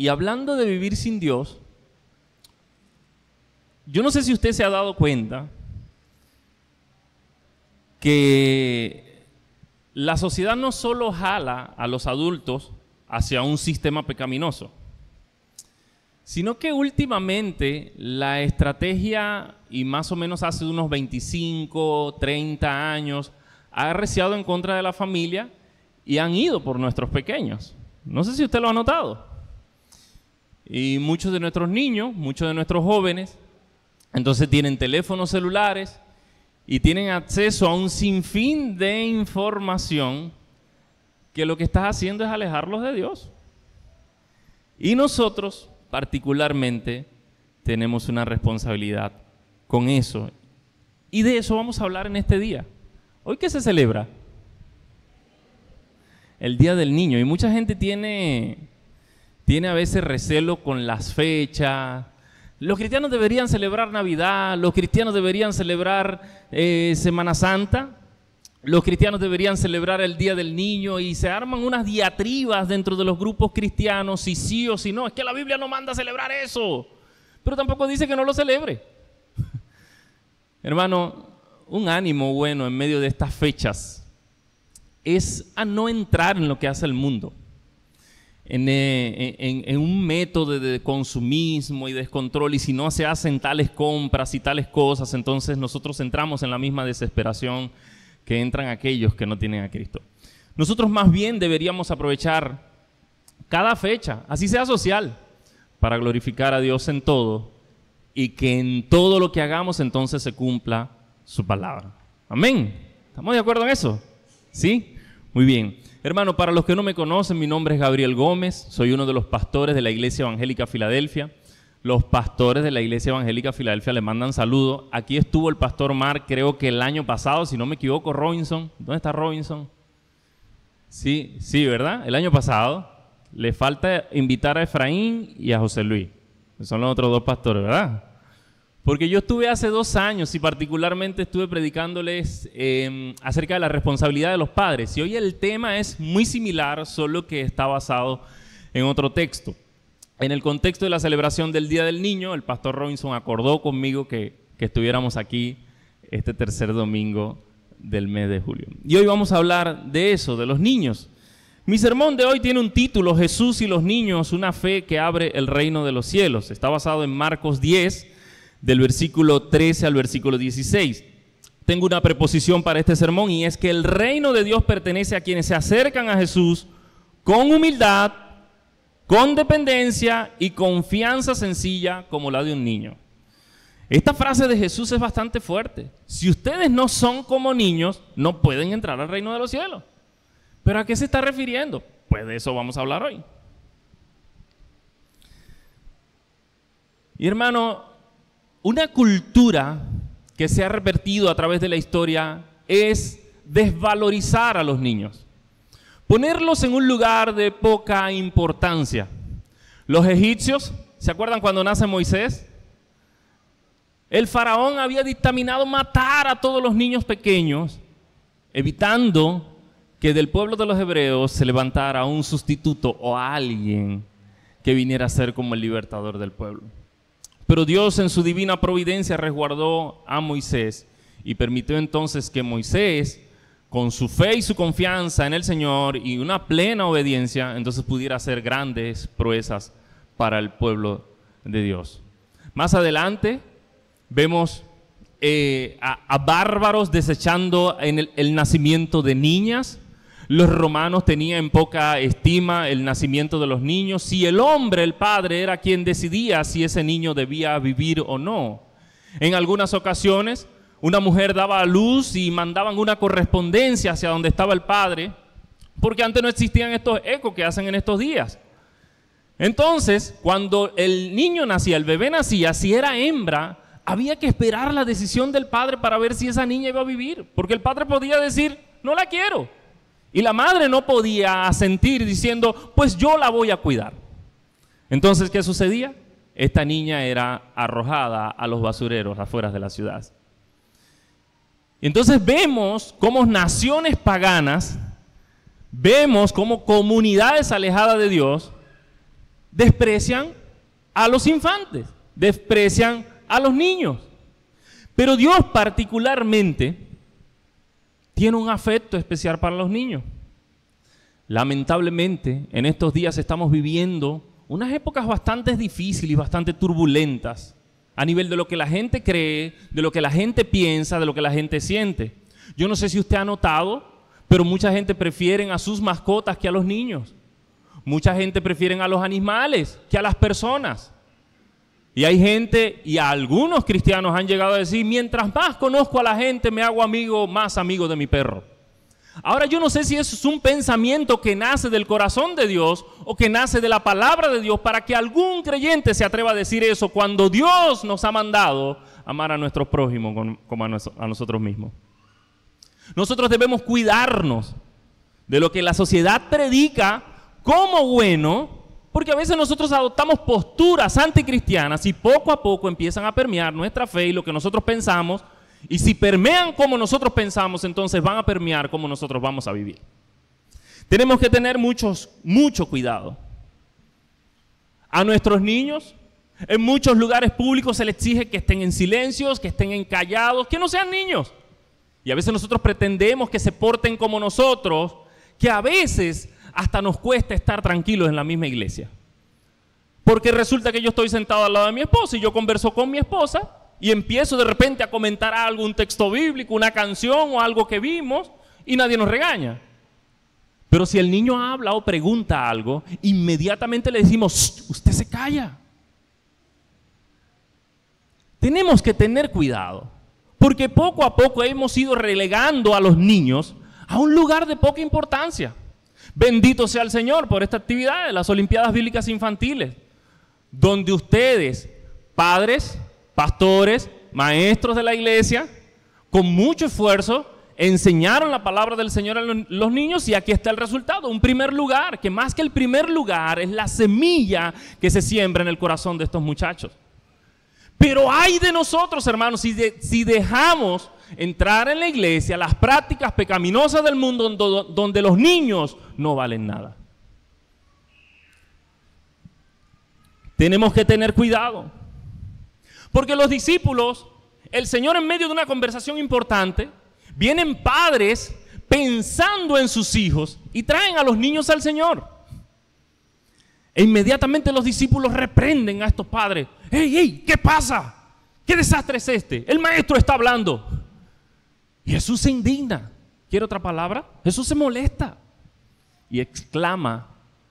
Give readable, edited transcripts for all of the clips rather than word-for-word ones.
Y hablando de vivir sin Dios, yo no sé si usted se ha dado cuenta que la sociedad no solo jala a los adultos hacia un sistema pecaminoso, sino que últimamente la estrategia, y más o menos hace unos 25, 30 años, ha arreciado en contra de la familia y han ido por nuestros pequeños. No sé si usted lo ha notado. Y muchos de nuestros niños, muchos de nuestros jóvenes, entonces tienen teléfonos celulares y tienen acceso a un sinfín de información que lo que está haciendo es alejarlos de Dios. Y nosotros, particularmente, tenemos una responsabilidad con eso. Y de eso vamos a hablar en este día. ¿Hoy qué se celebra? El Día del Niño. Y mucha gente tiene a veces recelo con las fechas. Los cristianos deberían celebrar Navidad, los cristianos deberían celebrar Semana Santa, los cristianos deberían celebrar el Día del Niño, y se arman unas diatribas dentro de los grupos cristianos, si sí o si no. Es que la Biblia no manda a celebrar eso, pero tampoco dice que no lo celebre. Hermano, un ánimo bueno en medio de estas fechas es a no entrar en lo que hace el mundo. En un método de consumismo y descontrol, y si no se hacen tales compras y tales cosas, entonces nosotros entramos en la misma desesperación que entran aquellos que no tienen a Cristo. Nosotros más bien deberíamos aprovechar cada fecha, así sea social, para glorificar a Dios en todo, y que en todo lo que hagamos entonces se cumpla su palabra. Amén. ¿Estamos de acuerdo en eso? ¿Sí? Muy bien. Hermano, para los que no me conocen, mi nombre es Gabriel Gómez, soy uno de los pastores de la Iglesia Evangélica Filadelfia. Los pastores de la Iglesia Evangélica Filadelfia le mandan saludos. Aquí estuvo el pastor Mark, creo que el año pasado, si no me equivoco, Robinson. ¿Dónde está Robinson? Sí, ¿verdad? El año pasado. Le falta invitar a Efraín y a José Luis. Son los otros dos pastores, ¿verdad? Porque yo estuve hace 2 años y particularmente estuve predicándoles acerca de la responsabilidad de los padres. Y hoy el tema es muy similar, solo que está basado en otro texto. En el contexto de la celebración del Día del Niño, el pastor Robinson acordó conmigo que estuviéramos aquí este tercer domingo del mes de julio. Y hoy vamos a hablar de eso, de los niños. Mi sermón de hoy tiene un título: Jesús y los niños, una fe que abre el reino de los cielos. Está basado en Marcos 10, del versículo 13 al versículo 16. Tengo una preposición para este sermón, y es que el reino de Dios pertenece a quienes se acercan a Jesús con humildad, con dependencia y confianza sencilla como la de un niño. Esta frase de Jesús es bastante fuerte. Si ustedes no son como niños, no pueden entrar al reino de los cielos. ¿Pero a qué se está refiriendo? Pues de eso vamos a hablar hoy. Y hermano, una cultura que se ha repetido a través de la historia es desvalorizar a los niños, ponerlos en un lugar de poca importancia. Los egipcios, ¿se acuerdan cuando nace Moisés? El faraón había dictaminado matar a todos los niños pequeños, evitando que del pueblo de los hebreos se levantara un sustituto o alguien que viniera a ser como el libertador del pueblo. Pero Dios en su divina providencia resguardó a Moisés y permitió entonces que Moisés, con su fe y su confianza en el Señor y una plena obediencia, entonces pudiera hacer grandes proezas para el pueblo de Dios. Más adelante vemos a bárbaros desechando en el nacimiento de niñas. Los romanos tenían en poca estima el nacimiento de los niños. Si el hombre, el padre, era quien decidía si ese niño debía vivir o no. En algunas ocasiones, una mujer daba a luz y mandaban una correspondencia hacia donde estaba el padre, porque antes no existían estos ecos que hacen en estos días. Entonces, cuando el niño nacía, el bebé nacía, si era hembra, había que esperar la decisión del padre para ver si esa niña iba a vivir, porque el padre podía decir, no la quiero. Y la madre no podía asentir diciendo, pues yo la voy a cuidar. Entonces, ¿qué sucedía? Esta niña era arrojada a los basureros afuera de la ciudad. Entonces vemos cómo naciones paganas, vemos cómo comunidades alejadas de Dios desprecian a los infantes, desprecian a los niños. Pero Dios particularmente tiene un afecto especial para los niños. Lamentablemente, en estos días estamos viviendo unas épocas bastante difíciles y bastante turbulentas a nivel de lo que la gente cree, de lo que la gente piensa, de lo que la gente siente. Yo no sé si usted ha notado, pero mucha gente prefiere a sus mascotas que a los niños. Mucha gente prefiere a los animales que a las personas. Y hay gente, y algunos cristianos han llegado a decir, mientras más conozco a la gente, me hago más amigo de mi perro. Ahora yo no sé si eso es un pensamiento que nace del corazón de Dios o que nace de la palabra de Dios para que algún creyente se atreva a decir eso cuando Dios nos ha mandado amar a nuestros prójimos como a nosotros mismos. Nosotros debemos cuidarnos de lo que la sociedad predica como bueno, porque a veces nosotros adoptamos posturas anticristianas y poco a poco empiezan a permear nuestra fe y lo que nosotros pensamos. Y si permean como nosotros pensamos, entonces van a permear como nosotros vamos a vivir. Tenemos que tener mucho cuidado. A nuestros niños, en muchos lugares públicos se les exige que estén en silencios, que estén callados, que no sean niños. Y a veces nosotros pretendemos que se porten como nosotros, que a veces hasta nos cuesta estar tranquilos en la misma iglesia. Porque resulta que yo estoy sentado al lado de mi esposa y yo converso con mi esposa y empiezo de repente a comentar algo, un texto bíblico, una canción o algo que vimos y nadie nos regaña. Pero si el niño habla o pregunta algo, inmediatamente le decimos, usted se calla. Tenemos que tener cuidado, porque poco a poco hemos ido relegando a los niños a un lugar de poca importancia. Bendito sea el Señor por esta actividad de las Olimpiadas Bíblicas Infantiles, donde ustedes, padres, pastores, maestros de la iglesia, con mucho esfuerzo, enseñaron la palabra del Señor a los niños y aquí está el resultado, un primer lugar, que más que el primer lugar es la semilla que se siembra en el corazón de estos muchachos. Pero ay de nosotros, hermanos, si dejamos entrar en la iglesia las prácticas pecaminosas del mundo donde los niños no valen nada. Tenemos que tener cuidado. Porque los discípulos, el Señor en medio de una conversación importante, vienen padres pensando en sus hijos y traen a los niños al Señor. E inmediatamente los discípulos reprenden a estos padres. ¡Ey, qué pasa! ¿Qué desastre es este? El maestro está hablando. Y Jesús se indigna. ¿Quiere otra palabra? Jesús se molesta. Y exclama,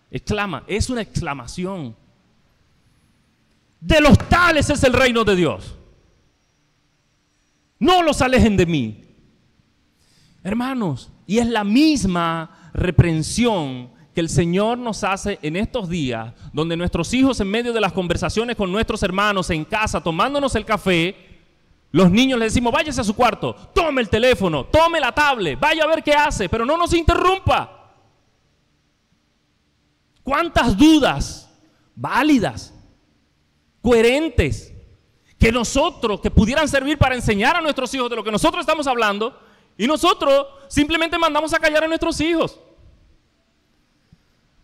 es una exclamación. De los tales es el reino de Dios. No los alejen de mí. Hermanos, y es la misma reprensión que el Señor nos hace en estos días, donde nuestros hijos en medio de las conversaciones con nuestros hermanos en casa, tomándonos el café, los niños les decimos, váyase a su cuarto, tome el teléfono, tome la tablet, vaya a ver qué hace, pero no nos interrumpa. ¿Cuántas dudas válidas, coherentes, que pudieran servir para enseñar a nuestros hijos de lo que nosotros estamos hablando, y nosotros simplemente mandamos a callar a nuestros hijos?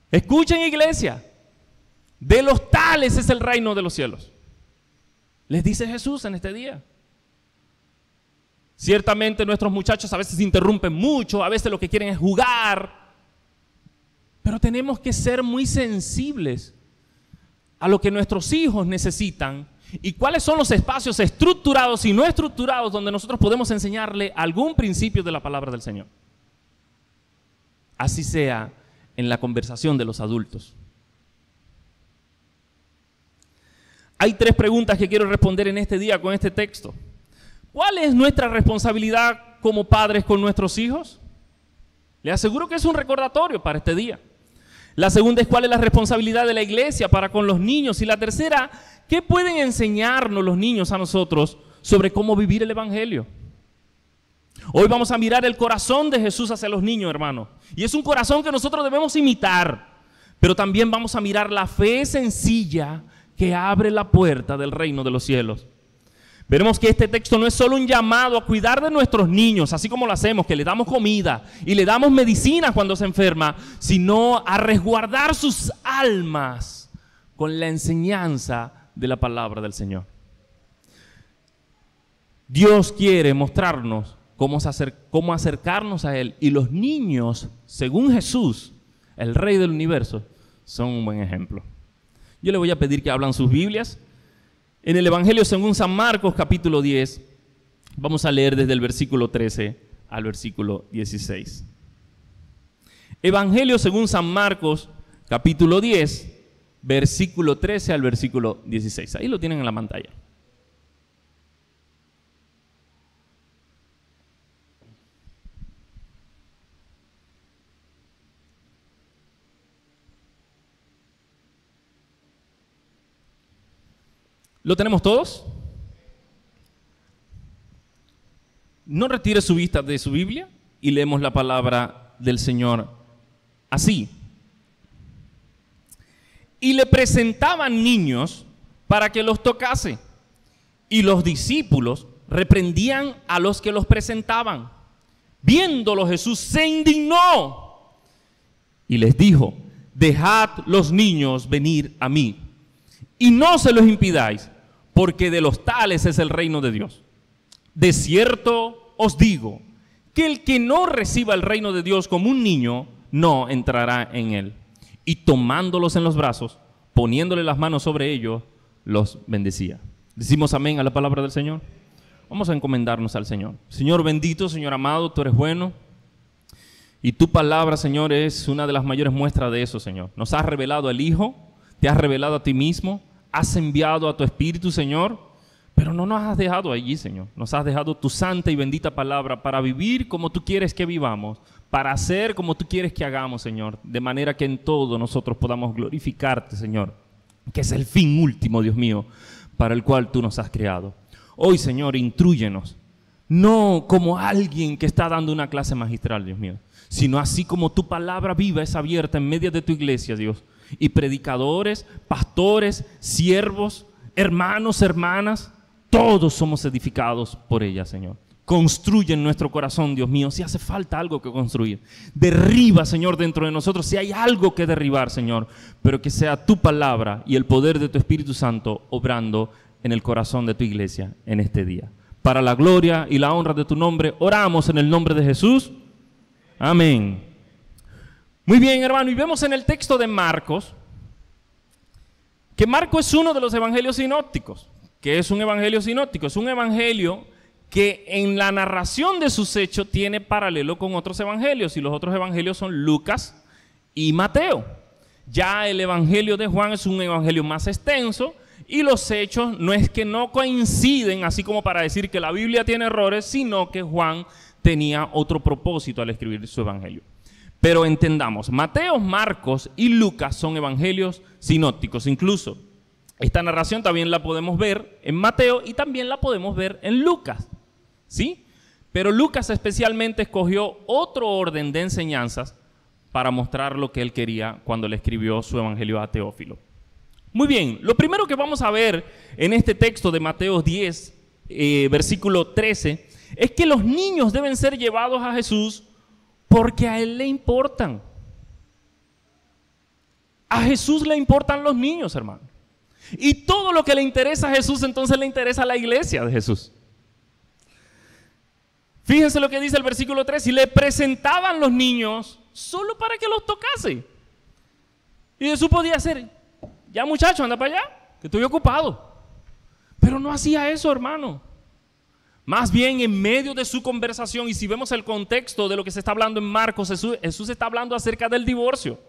Escuchen, iglesia, de los tales es el reino de los cielos. Les dice Jesús en este día. Ciertamente nuestros muchachos a veces interrumpen mucho, a veces lo que quieren es jugar, pero tenemos que ser muy sensibles a lo que nuestros hijos necesitan y cuáles son los espacios estructurados y no estructurados donde nosotros podemos enseñarle algún principio de la palabra del Señor. Así sea en la conversación de los adultos. Hay 3 preguntas que quiero responder en este día con este texto. ¿Cuál es nuestra responsabilidad como padres con nuestros hijos? Le aseguro que es un recordatorio para este día. La segunda es cuál es la responsabilidad de la iglesia para con los niños. Y la tercera, ¿qué pueden enseñarnos los niños a nosotros sobre cómo vivir el evangelio? Hoy vamos a mirar el corazón de Jesús hacia los niños, hermanos. Y es un corazón que nosotros debemos imitar. Pero también vamos a mirar la fe sencilla que abre la puerta del reino de los cielos. Veremos que este texto no es solo un llamado a cuidar de nuestros niños, así como lo hacemos, que le damos comida y le damos medicina cuando se enferma, sino a resguardar sus almas con la enseñanza de la palabra del Señor. Dios quiere mostrarnos cómo acercarnos a Él, y los niños, según Jesús, el Rey del universo, son un buen ejemplo. Yo le voy a pedir que abran sus Biblias. En el Evangelio según San Marcos, capítulo 10, vamos a leer desde el versículo 13 al versículo 16. Evangelio según San Marcos, capítulo 10, versículo 13 al versículo 16. Ahí lo tienen en la pantalla. ¿Lo tenemos todos? No retire su vista de su Biblia y leemos la palabra del Señor así. Y le presentaban niños para que los tocase, y los discípulos reprendían a los que los presentaban. Viéndolo, Jesús se indignó y les dijo: dejad los niños venir a mí, y no se los impidáis, porque de los tales es el reino de Dios. De cierto os digo, que el que no reciba el reino de Dios como un niño, no entrará en él. Y tomándolos en los brazos, poniéndole las manos sobre ellos, los bendecía. Decimos amén a la palabra del Señor. Vamos a encomendarnos al Señor. Señor bendito, Señor amado, tú eres bueno. Y tu palabra, Señor, es una de las mayores muestras de eso, Señor. Nos has revelado al Hijo, te has revelado a ti mismo, has enviado a tu Espíritu, Señor, pero no nos has dejado allí, Señor. Nos has dejado tu santa y bendita palabra para vivir como tú quieres que vivamos, para hacer como tú quieres que hagamos, Señor, de manera que en todo nosotros podamos glorificarte, Señor, que es el fin último, Dios mío, para el cual tú nos has creado. Hoy, Señor, intrúyenos, no como alguien que está dando una clase magistral, Dios mío, sino así como tu palabra viva es abierta en medio de tu iglesia, Dios, y predicadores, pastores, siervos, hermanos, hermanas, todos somos edificados por ella, Señor. Construye en nuestro corazón, Dios mío, si hace falta algo que construir. Derriba, Señor, dentro de nosotros si hay algo que derribar, Señor, pero que sea tu palabra y el poder de tu Espíritu Santo obrando en el corazón de tu iglesia en este día. Para la gloria y la honra de tu nombre, oramos en el nombre de Jesús. Amén. Muy bien, hermano, y vemos en el texto de Marcos que Marcos es uno de los evangelios sinópticos. ¿Qué es un evangelio sinóptico? Es un evangelio que en la narración de sus hechos tiene paralelo con otros evangelios, y los otros evangelios son Lucas y Mateo. Ya el evangelio de Juan es un evangelio más extenso, y los hechos no es que no coinciden, así como para decir que la Biblia tiene errores, sino que Juan tenía otro propósito al escribir su evangelio. Pero entendamos, Mateo, Marcos y Lucas son evangelios sinópticos. Incluso esta narración también la podemos ver en Mateo y también la podemos ver en Lucas, ¿sí? Pero Lucas especialmente escogió otro orden de enseñanzas para mostrar lo que él quería cuando le escribió su evangelio a Teófilo. Muy bien, lo primero que vamos a ver en este texto de Mateo 10, versículo 13, es que los niños deben ser llevados a Jesús porque a Él le importan. A Jesús le importan los niños, hermano. Y todo lo que le interesa a Jesús, entonces le interesa a la iglesia de Jesús. Fíjense lo que dice el versículo 3. Y le presentaban los niños solo para que los tocase. Y Jesús podía hacer: ya muchacho, anda para allá, que estoy ocupado. Pero no hacía eso, hermano. Más bien, en medio de su conversación, y si vemos el contexto de lo que se está hablando en Marcos, Jesús está hablando acerca del divorcio.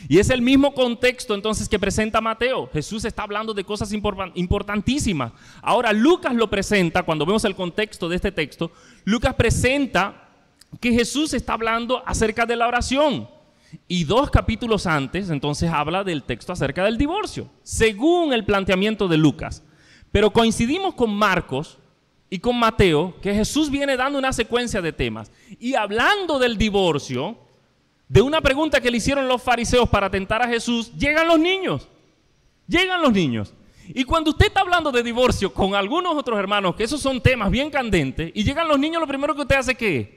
Y es el mismo contexto entonces que presenta Mateo. Jesús está hablando de cosas importantísimas. Ahora Lucas lo presenta, cuando vemos el contexto de este texto, Lucas presenta que Jesús está hablando acerca de la oración. Y 2 capítulos antes, entonces habla del texto acerca del divorcio, según el planteamiento de Lucas. Pero coincidimos con Marcos y con Mateo, que Jesús viene dando una secuencia de temas. Y hablando del divorcio, de una pregunta que le hicieron los fariseos para tentar a Jesús, llegan los niños. Llegan los niños. Y cuando usted está hablando de divorcio con algunos otros hermanos, que esos son temas bien candentes, y llegan los niños, lo primero que usted hace, ¿qué es?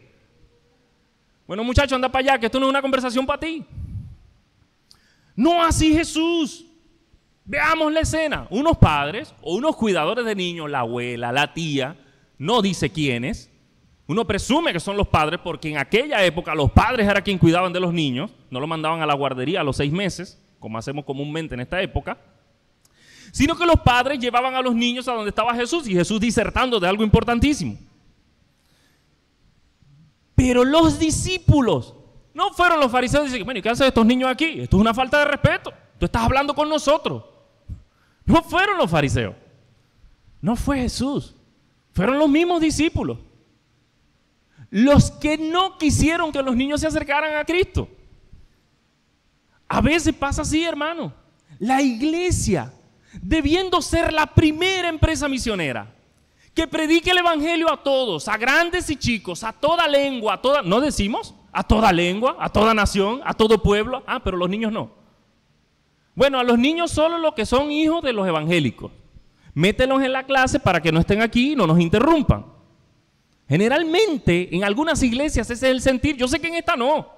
Bueno, muchacho, anda para allá, que esto no es una conversación para ti. No así Jesús. Veamos la escena. Unos padres o unos cuidadores de niños, la abuela, la tía, no dice quiénes. Uno presume que son los padres porque en aquella época los padres eran quienes cuidaban de los niños. No los mandaban a la guardería a los 6 meses, como hacemos comúnmente en esta época. Sino que los padres llevaban a los niños a donde estaba Jesús y Jesús disertando de algo importantísimo. Pero los discípulos no fueron los fariseos y dicen, bueno, ¿y qué hacen estos niños aquí? Esto es una falta de respeto. Tú estás hablando con nosotros. No fueron los fariseos. No fue Jesús. Fueron los mismos discípulos. Los que no quisieron que los niños se acercaran a Cristo. A veces pasa así, hermano. La iglesia, debiendo ser la primera empresa misionera, que predique el evangelio a todos, a grandes y chicos, a toda lengua, a toda, ¿no decimos? A toda lengua, a toda nación, a todo pueblo. Ah, pero los niños no. Bueno, a los niños solo los que son hijos de los evangélicos. Mételos en la clase para que no estén aquí y no nos interrumpan. Generalmente, en algunas iglesias ese es el sentir. Yo sé que en esta no.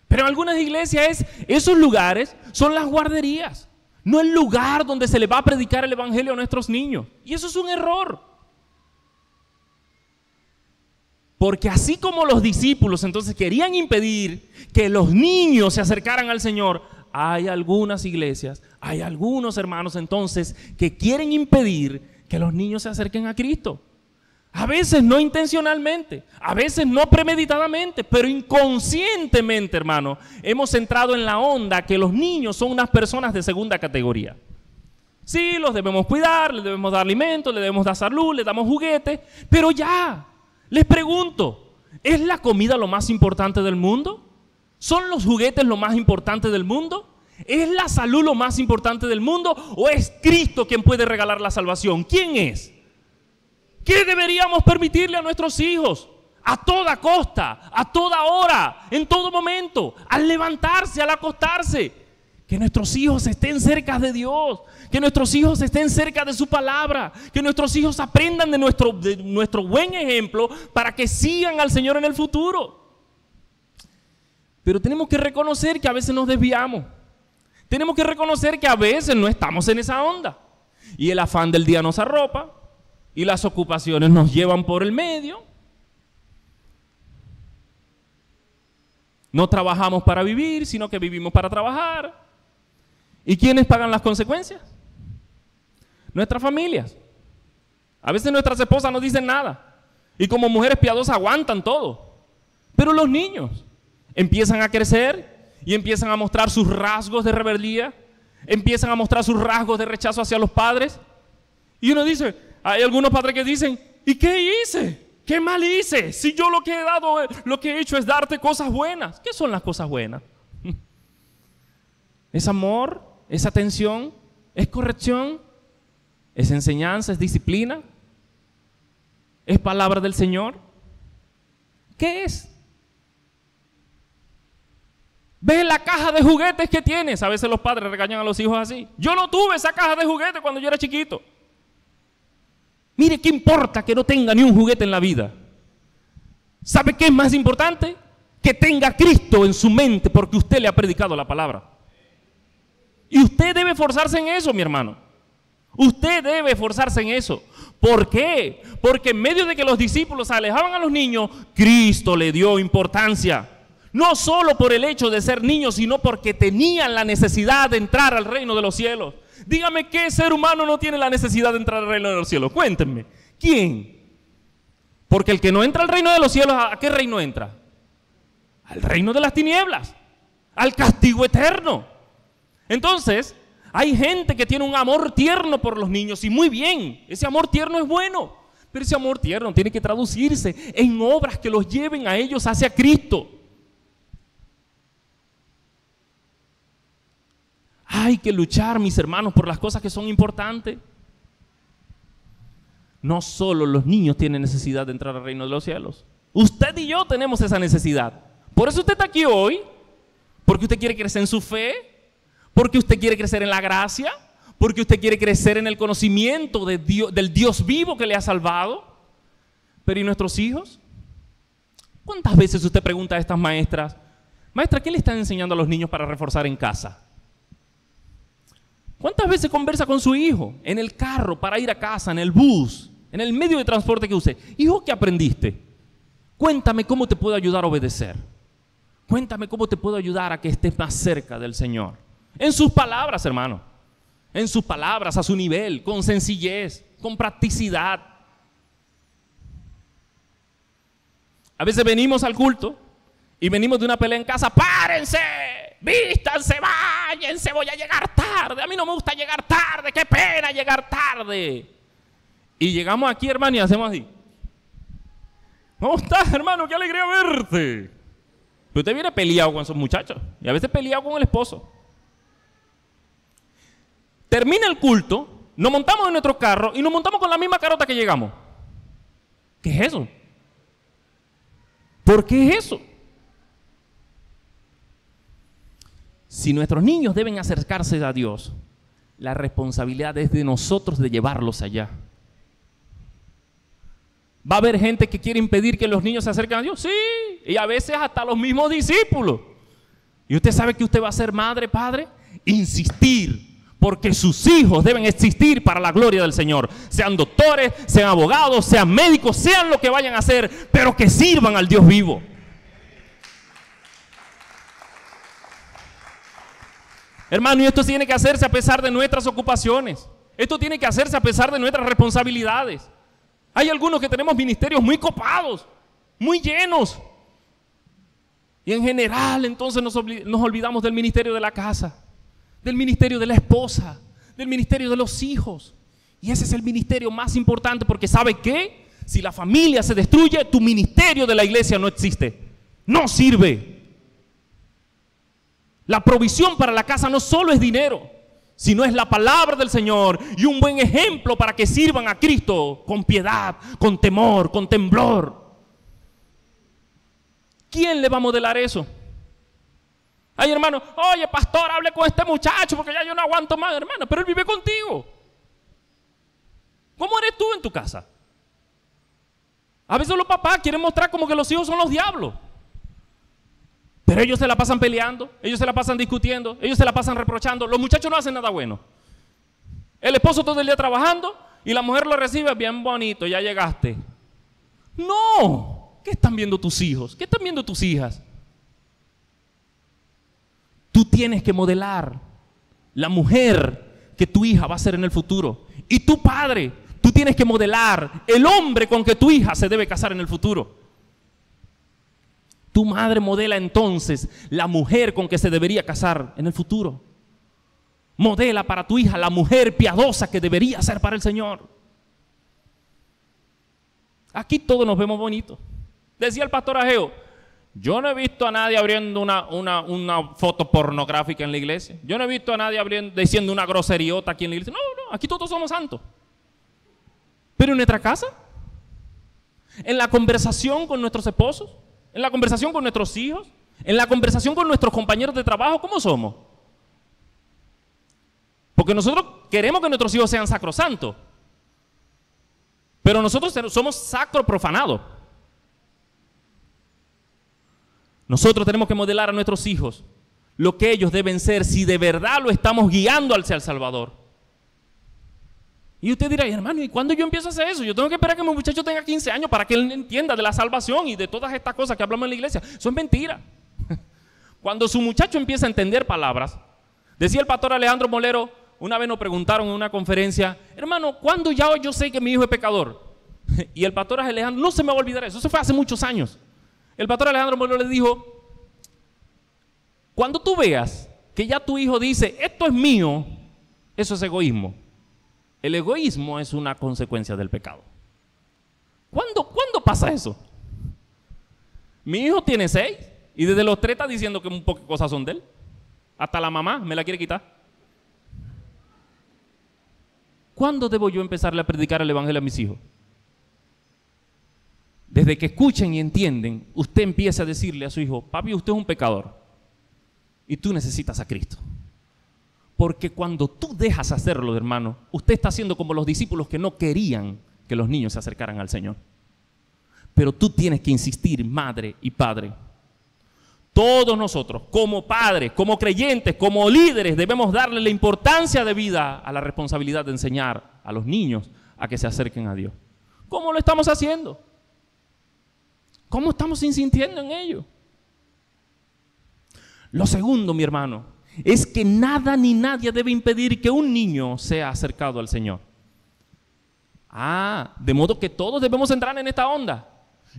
Pero en algunas iglesias esos lugares son las guarderías. No el lugar donde se le va a predicar el evangelio a nuestros niños. Y eso es un error. Porque así como los discípulos entonces querían impedir que los niños se acercaran al Señor, hay algunas iglesias, hay algunos hermanos entonces que quieren impedir que los niños se acerquen a Cristo. A veces no intencionalmente, a veces no premeditadamente, pero inconscientemente, hermano, hemos entrado en la onda que los niños son unas personas de segunda categoría. Sí, los debemos cuidar, les debemos dar alimento, les debemos dar salud, les damos juguetes, pero ya, les pregunto, ¿es la comida lo más importante del mundo? ¿Son los juguetes lo más importante del mundo? ¿Es la salud lo más importante del mundo? ¿O es Cristo quien puede regalar la salvación? ¿Quién es? ¿Qué deberíamos permitirle a nuestros hijos? A toda costa, a toda hora, en todo momento, al levantarse, al acostarse. Que nuestros hijos estén cerca de Dios, que nuestros hijos estén cerca de su palabra, que nuestros hijos aprendan de nuestro buen ejemplo para que sigan al Señor en el futuro. Pero tenemos que reconocer que a veces nos desviamos. Tenemos que reconocer que a veces no estamos en esa onda. Y el afán del día nos arropa. Y las ocupaciones nos llevan por el medio. No trabajamos para vivir, sino que vivimos para trabajar. ¿Y quiénes pagan las consecuencias? Nuestras familias. A veces nuestras esposas no dicen nada. Y como mujeres piadosas aguantan todo. Pero los niños empiezan a crecer y empiezan a mostrar sus rasgos de rebeldía. Empiezan a mostrar sus rasgos de rechazo hacia los padres. Y uno dice... Hay algunos padres que dicen, ¿y qué hice? ¿Qué mal hice? Si yo lo que he dado, lo que he hecho es darte cosas buenas. ¿Qué son las cosas buenas? ¿Es amor? ¿Es atención? ¿Es corrección? ¿Es enseñanza? ¿Es disciplina? ¿Es palabra del Señor? ¿Qué es? ¿Ves la caja de juguetes que tienes? A veces los padres regañan a los hijos así. Yo no tuve esa caja de juguetes cuando yo era chiquito. Mire, ¿qué importa que no tenga ni un juguete en la vida? ¿Sabe qué es más importante? Que tenga a Cristo en su mente porque usted le ha predicado la palabra. Y usted debe esforzarse en eso, mi hermano. Usted debe esforzarse en eso. ¿Por qué? Porque en medio de que los discípulos alejaban a los niños, Cristo le dio importancia. No solo por el hecho de ser niños, sino porque tenían la necesidad de entrar al reino de los cielos. Dígame, ¿qué ser humano no tiene la necesidad de entrar al reino de los cielos? Cuéntenme, ¿quién? Porque el que no entra al reino de los cielos, ¿a qué reino entra? Al reino de las tinieblas, al castigo eterno. Entonces, hay gente que tiene un amor tierno por los niños y muy bien, ese amor tierno es bueno, pero ese amor tierno tiene que traducirse en obras que los lleven a ellos hacia Cristo. Hay que luchar, mis hermanos, por las cosas que son importantes. No solo los niños tienen necesidad de entrar al reino de los cielos. Usted y yo tenemos esa necesidad. Por eso usted está aquí hoy. Porque usted quiere crecer en su fe. Porque usted quiere crecer en la gracia. Porque usted quiere crecer en el conocimiento de Dios, del Dios vivo que le ha salvado. Pero ¿y nuestros hijos? ¿Cuántas veces usted pregunta a estas maestras? Maestra, ¿qué le están enseñando a los niños para reforzar en casa? ¿Cuántas veces conversa con su hijo en el carro para ir a casa, en el bus, en el medio de transporte que use? Hijo, ¿qué aprendiste? Cuéntame cómo te puedo ayudar a obedecer. Cuéntame cómo te puedo ayudar a que estés más cerca del Señor. En sus palabras, hermano. En sus palabras, a su nivel, con sencillez, con practicidad. A veces venimos al culto y venimos de una pelea en casa. ¡Párense! ¡Vístanse! ¡Váyanse! Voy a llegar tarde. A mí no me gusta llegar tarde. ¡Qué pena llegar tarde! Y llegamos aquí, hermano, y hacemos así. ¿Cómo estás, hermano? ¡Qué alegría verte! Pero usted viene peleado con esos muchachos. Y a veces peleado con el esposo. Termina el culto, nos montamos en nuestro carro y nos montamos con la misma carota que llegamos. ¿Qué es eso? ¿Por qué es eso? Si nuestros niños deben acercarse a Dios, la responsabilidad es de nosotros de llevarlos allá. ¿Va a haber gente que quiere impedir que los niños se acerquen a Dios? Sí, y a veces hasta los mismos discípulos. ¿Y usted sabe que usted va a ser madre, padre? Insistir, porque sus hijos deben existir para la gloria del Señor. Sean doctores, sean abogados, sean médicos, sean lo que vayan a hacer, pero que sirvan al Dios vivo. Hermano, y esto tiene que hacerse a pesar de nuestras ocupaciones. Esto tiene que hacerse a pesar de nuestras responsabilidades. Hay algunos que tenemos ministerios muy copados, muy llenos. Y en general entonces nos olvidamos del ministerio de la casa, del ministerio de la esposa, del ministerio de los hijos. Y ese es el ministerio más importante, porque ¿sabe qué? Si la familia se destruye, tu ministerio de la iglesia no existe, no sirve. La provisión para la casa no solo es dinero, sino es la palabra del Señor y un buen ejemplo para que sirvan a Cristo con piedad, con temor, con temblor. ¿Quién le va a modelar eso? Ay, hermano, oye, pastor, hable con este muchacho porque ya yo no aguanto más, hermano, pero él vive contigo. ¿Cómo eres tú en tu casa? A veces los papás quieren mostrar como que los hijos son los diablos. Pero ellos se la pasan peleando, ellos se la pasan discutiendo, ellos se la pasan reprochando. Los muchachos no hacen nada bueno. El esposo todo el día trabajando y la mujer lo recibe bien bonito, ya llegaste. No, ¿qué están viendo tus hijos? ¿Qué están viendo tus hijas? Tú tienes que modelar la mujer que tu hija va a ser en el futuro. Y tu padre, tú tienes que modelar el hombre con que tu hija se debe casar en el futuro. Tu madre modela entonces la mujer con que se debería casar en el futuro. Modela para tu hija la mujer piadosa que debería ser para el Señor. Aquí todos nos vemos bonitos. Decía el pastor Ageo, yo no he visto a nadie abriendo una foto pornográfica en la iglesia. Yo no he visto a nadie diciendo una groseriota aquí en la iglesia. No, aquí todos somos santos. Pero en nuestra casa, en la conversación con nuestros esposos, en la conversación con nuestros hijos, en la conversación con nuestros compañeros de trabajo, ¿cómo somos? Porque nosotros queremos que nuestros hijos sean sacrosantos, pero nosotros somos sacroprofanados. Nosotros tenemos que modelar a nuestros hijos lo que ellos deben ser si de verdad lo estamos guiando hacia el Salvador. Y usted dirá, hermano, ¿y cuándo yo empiezo a hacer eso? Yo tengo que esperar que mi muchacho tenga 15 años para que él entienda de la salvación y de todas estas cosas que hablamos en la iglesia. Eso es mentira. Cuando su muchacho empieza a entender palabras, decía el pastor Alejandro Molero, una vez nos preguntaron en una conferencia, hermano, ¿cuándo ya yo sé que mi hijo es pecador? Y el pastor Alejandro, no se me va a olvidar eso fue hace muchos años. El pastor Alejandro Molero le dijo, cuando tú veas que ya tu hijo dice, esto es mío, eso es egoísmo. El egoísmo es una consecuencia del pecado. ¿Cuándo pasa eso? Mi hijo tiene 6 y desde los 3 está diciendo que un poco de cosas son de él. Hasta la mamá me la quiere quitar. ¿Cuándo debo yo empezarle a predicar el evangelio a mis hijos? Desde que escuchen y entienden, usted empieza a decirle a su hijo, papi, usted es un pecador y tú necesitas a Cristo. Porque cuando tú dejas hacerlo, hermano, usted está haciendo como los discípulos que no querían que los niños se acercaran al Señor. Pero tú tienes que insistir, madre y padre. Todos nosotros, como padres, como creyentes, como líderes, debemos darle la importancia de vida a la responsabilidad de enseñar a los niños a que se acerquen a Dios. ¿Cómo lo estamos haciendo? ¿Cómo estamos insistiendo en ello? Lo segundo, mi hermano, es que nada ni nadie debe impedir que un niño sea acercado al Señor. De modo que todos debemos entrar en esta onda.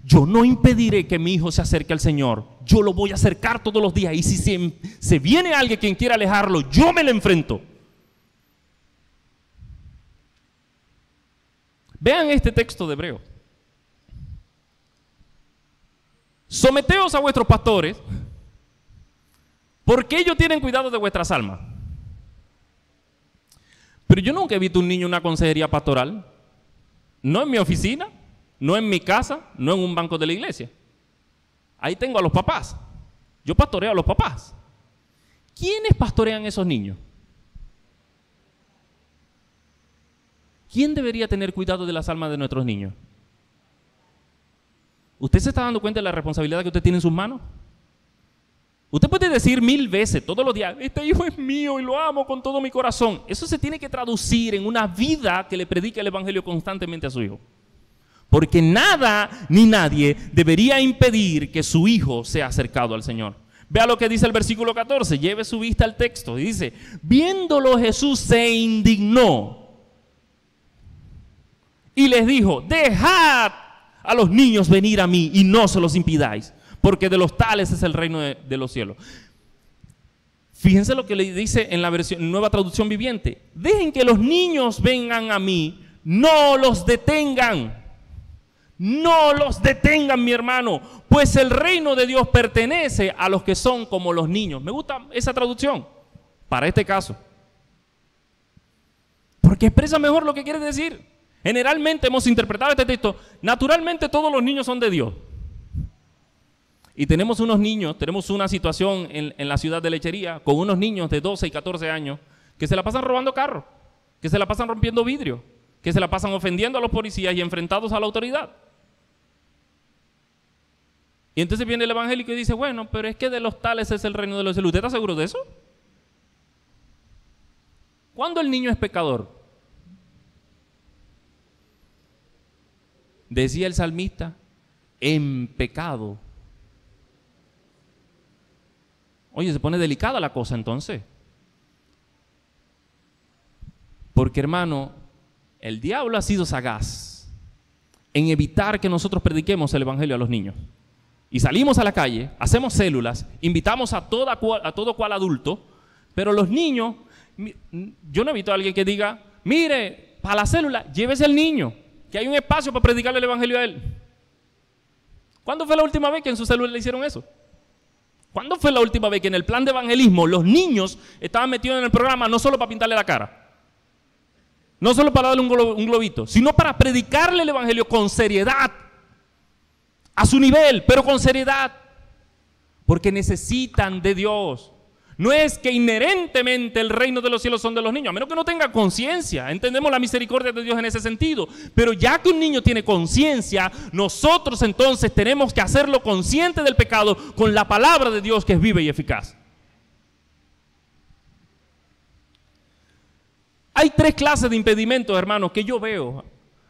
Yo no impediré que mi hijo se acerque al Señor. Yo lo voy a acercar todos los días. Y si se viene alguien quien quiera alejarlo, yo me le enfrento. Vean este texto de Hebreo. Someteos a vuestros pastores, porque ellos tienen cuidado de vuestras almas. Pero yo nunca he visto un niño en una consejería pastoral. No en mi oficina, no en mi casa, no en un banco de la iglesia. Ahí tengo a los papás. Yo pastoreo a los papás. ¿Quiénes pastorean a esos niños? ¿Quién debería tener cuidado de las almas de nuestros niños? ¿Usted se está dando cuenta de la responsabilidad que usted tiene en sus manos? Usted puede decir 1000 veces todos los días, este hijo es mío y lo amo con todo mi corazón. Eso se tiene que traducir en una vida que le predique el evangelio constantemente a su hijo. Porque nada ni nadie debería impedir que su hijo sea acercado al Señor. Vea lo que dice el versículo 14, lleve su vista al texto. Y dice, viéndolo Jesús se indignó y les dijo, dejad a los niños venir a mí y no se los impidáis, porque de los tales es el reino de los cielos. Fíjense lo que le dice en la versión Nueva Traducción Viviente. Dejen que los niños vengan a mí, no los detengan. No los detengan, mi hermano, pues el reino de Dios pertenece a los que son como los niños. Me gusta esa traducción para este caso, porque expresa mejor lo que quiere decir. Generalmente hemos interpretado este texto, naturalmente todos los niños son de Dios. Y tenemos unos niños, tenemos una situación en la ciudad de Lechería con unos niños de 12 y 14 años que se la pasan robando carros, que se la pasan rompiendo vidrio, que se la pasan ofendiendo a los policías y enfrentados a la autoridad. Y entonces viene el evangélico y dice, bueno, pero es que de los tales es el reino de los cielos. ¿Usted está seguro de eso? ¿Cuándo el niño es pecador? Decía el salmista, en pecado. Oye, se pone delicada la cosa entonces. Porque, hermano, el diablo ha sido sagaz en evitar que nosotros prediquemos el evangelio a los niños. Y salimos a la calle, hacemos células, invitamos a todo cual adulto, pero los niños, yo no he visto a alguien que diga, mire, para la célula, llévese al niño, que hay un espacio para predicarle el evangelio a él. ¿Cuándo fue la última vez que en su célula le hicieron eso? ¿Cuándo fue la última vez que en el plan de evangelismo los niños estaban metidos en el programa no solo para pintarle la cara, no solo para darle un globito, sino para predicarle el evangelio con seriedad, a su nivel, pero con seriedad, porque necesitan de Dios? No es que inherentemente el reino de los cielos son de los niños, a menos que no tenga conciencia. Entendemos la misericordia de Dios en ese sentido, pero ya que un niño tiene conciencia, nosotros entonces tenemos que hacerlo consciente del pecado con la palabra de Dios, que es viva y eficaz. Hay 3 clases de impedimentos, hermanos, que yo veo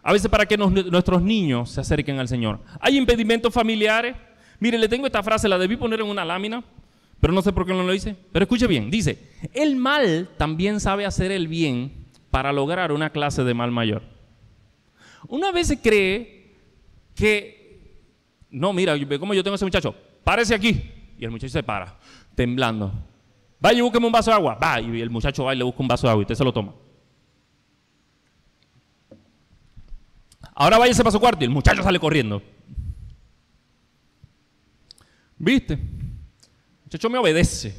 a veces para que nuestros niños se acerquen al Señor. Hay impedimentos familiares. Mire, le tengo esta frase, la debí poner en una lámina, pero no sé por qué no lo hice. Pero escuche bien, dice, el mal también sabe hacer el bien para lograr una clase de mal mayor. Una vez se cree que, no, mira, como yo tengo a ese muchacho, párese aquí. Y el muchacho se para, temblando. Vaya y búsqueme un vaso de agua. Va, y el muchacho va y le busca un vaso de agua y usted se lo toma. Ahora váyase para su cuarto y el muchacho sale corriendo. ¿Viste? El muchacho me obedece.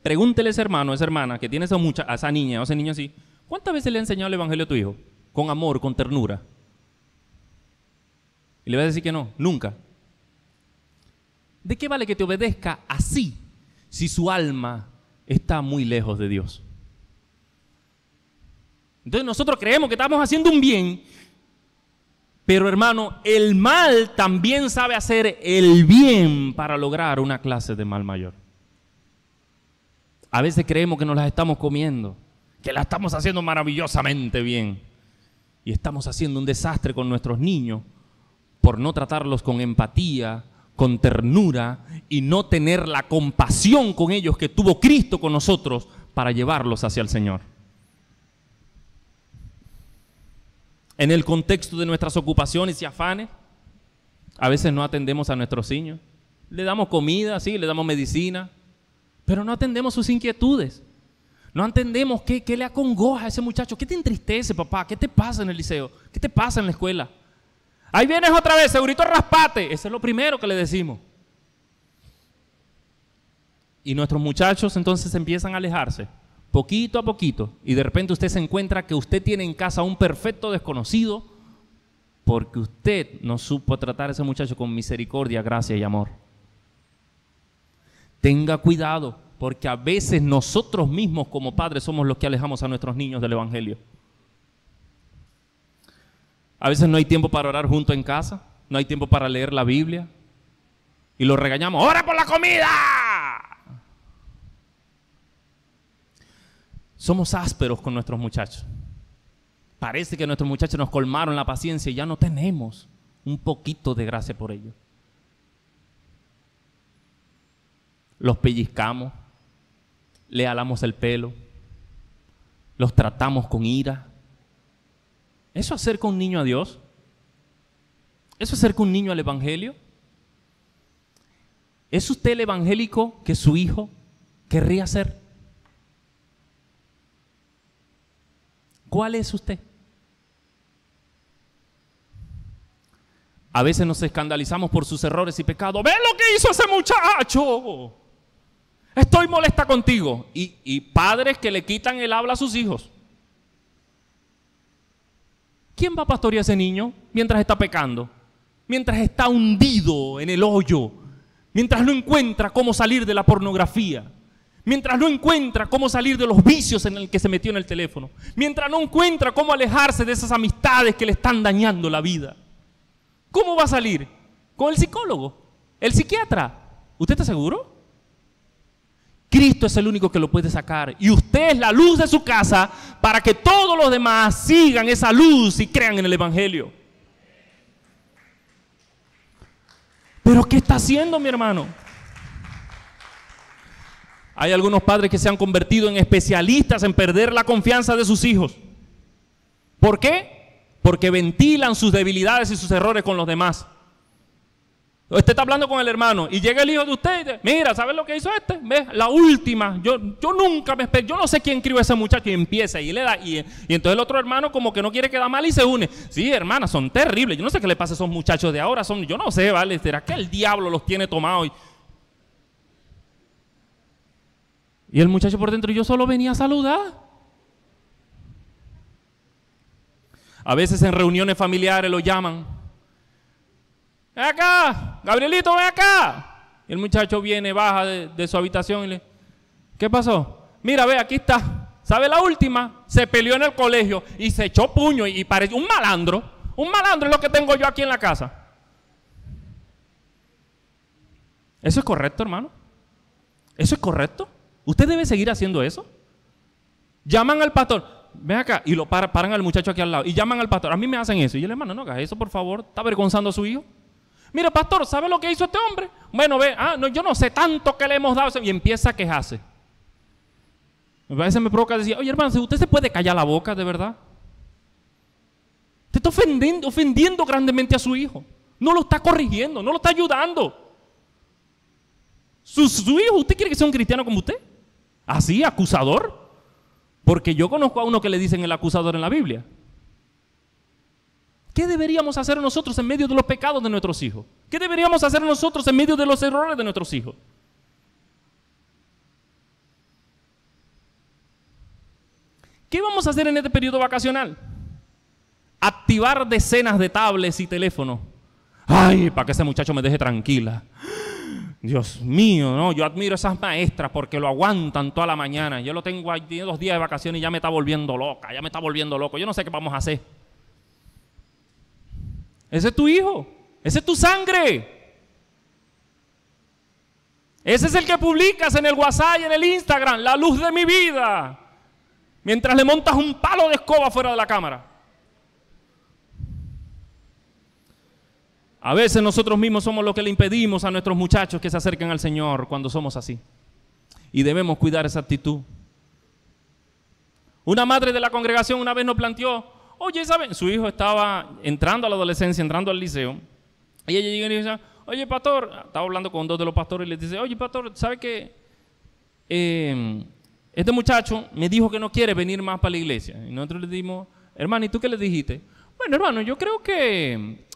Pregúntele a ese hermano, a esa hermana que tiene a esa niña o ese niño así, ¿cuántas veces le ha enseñado el evangelio a tu hijo? Con amor, con ternura. Y le va a decir que no, nunca. ¿De qué vale que te obedezca así si su alma está muy lejos de Dios? Entonces nosotros creemos que estamos haciendo un bien, Pero hermano, el mal también sabe hacer el bien para lograr una clase de mal mayor. A veces creemos que nos las estamos comiendo, que la estamos haciendo maravillosamente bien. Y estamos haciendo un desastre con nuestros niños por no tratarlos con empatía, con ternura y no tener la compasión con ellos que tuvo Cristo con nosotros para llevarlos hacia el Señor. En el contexto de nuestras ocupaciones y afanes, a veces no atendemos a nuestros niños. Le damos comida, sí, le damos medicina, pero no atendemos sus inquietudes. No entendemos qué le acongoja a ese muchacho. ¿Qué te entristece, papá? ¿Qué te pasa en el liceo? ¿Qué te pasa en la escuela? Ahí vienes otra vez, segurito raspate. Eso es lo primero que le decimos. Y nuestros muchachos entonces empiezan a alejarse, poquito a poquito. Y de repente usted se encuentra que usted tiene en casa a un perfecto desconocido porque usted no supo tratar a ese muchacho con misericordia, gracia y amor. Tenga cuidado, porque a veces nosotros mismos como padres somos los que alejamos a nuestros niños del Evangelio. A veces no hay tiempo para orar junto en casa, no hay tiempo para leer la Biblia y los regañamos, ¡ora por la comida! Somos ásperos con nuestros muchachos. Parece que nuestros muchachos nos colmaron la paciencia y ya no tenemos un poquito de gracia por ellos. Los pellizcamos, le alamos el pelo, los tratamos con ira. ¿Eso acerca un niño a Dios? ¿Eso acerca un niño al Evangelio? ¿Es usted el evangélico que su hijo querría ser? ¿Cuál es usted? A veces nos escandalizamos por sus errores y pecados. ¡Ve lo que hizo ese muchacho! Estoy molesta contigo. Y padres que le quitan el habla a sus hijos. ¿Quién va a pastorear a ese niño mientras está pecando? Mientras está hundido en el hoyo. Mientras no encuentra cómo salir de la pornografía. Mientras no encuentra cómo salir de los vicios en el que se metió en el teléfono. Mientras no encuentra cómo alejarse de esas amistades que le están dañando la vida. ¿Cómo va a salir? ¿Con el psicólogo? ¿El psiquiatra? ¿Usted está seguro? Cristo es el único que lo puede sacar. Y usted es la luz de su casa para que todos los demás sigan esa luz y crean en el Evangelio. ¿Pero qué está haciendo, mi hermano? Hay algunos padres que se han convertido en especialistas en perder la confianza de sus hijos. ¿Por qué? Porque ventilan sus debilidades y sus errores con los demás. Usted está hablando con el hermano y llega el hijo de usted y dice, mira, ¿sabes lo que hizo este? ¿Ves? La última, yo nunca me esperé, yo no sé quién crió a ese muchacho y empieza y le da, y entonces el otro hermano como que no quiere quedar mal y se une. Sí, hermana, son terribles, yo no sé qué le pasa a esos muchachos de ahora, yo no sé, ¿vale? ¿Será que el diablo los tiene tomados? Y el muchacho por dentro, yo solo venía a saludar. A veces en reuniones familiares lo llaman. Ven acá, Gabrielito, ven acá. Y el muchacho viene, baja de su habitación y le, ¿qué pasó? Mira, ve, aquí está. ¿Sabe la última? Se peleó en el colegio y se echó puño y pareció un malandro. Un malandro es lo que tengo yo aquí en la casa. ¿Eso es correcto, hermano? ¿Eso es correcto? ¿Usted debe seguir haciendo eso? Llaman al pastor. Ven acá, y lo paran al muchacho aquí al lado y llaman al pastor. A mí me hacen eso. Y el hermano, no hagas eso, por favor. Está avergonzando a su hijo. Mira, pastor, ¿sabe lo que hizo este hombre? Bueno, ve, no, yo no sé tanto que le hemos dado. Y empieza a quejarse. A veces me provoca decir, oye, hermano, ¿usted se puede callar la boca, de verdad? Usted está ofendiendo grandemente a su hijo. No lo está corrigiendo, no lo está ayudando. Su hijo, ¿usted quiere que sea un cristiano como usted? ¿Así, acusador? Porque yo conozco a uno que le dicen el acusador en la Biblia. ¿Qué deberíamos hacer nosotros en medio de los pecados de nuestros hijos? ¿Qué deberíamos hacer nosotros en medio de los errores de nuestros hijos? ¿Qué vamos a hacer en este periodo vacacional? Activar decenas de tablets y teléfonos. Ay, para que ese muchacho me deje tranquila. Dios mío, no, yo admiro a esas maestras porque lo aguantan toda la mañana. Yo lo tengo ahí, tiene 2 días de vacaciones y ya me está volviendo loca, ya me está volviendo loco. Yo no sé qué vamos a hacer. Ese es tu hijo, ese es tu sangre. Ese es el que publicas en el WhatsApp y en el Instagram, la luz de mi vida, mientras le montas un palo de escoba fuera de la cámara. A veces nosotros mismos somos los que le impedimos a nuestros muchachos que se acerquen al Señor cuando somos así. Y debemos cuidar esa actitud. Una madre de la congregación una vez nos planteó, oye, ¿saben? Su hijo estaba entrando a la adolescencia, entrando al liceo. Y ella llegó y le dice, oye, pastor, estaba hablando con dos de los pastores y le dice, oye, pastor, ¿sabe qué? Este muchacho me dijo que no quiere venir más para la iglesia. Y nosotros le dijimos, hermano, ¿y tú qué le dijiste? Bueno, hermano, yo creo que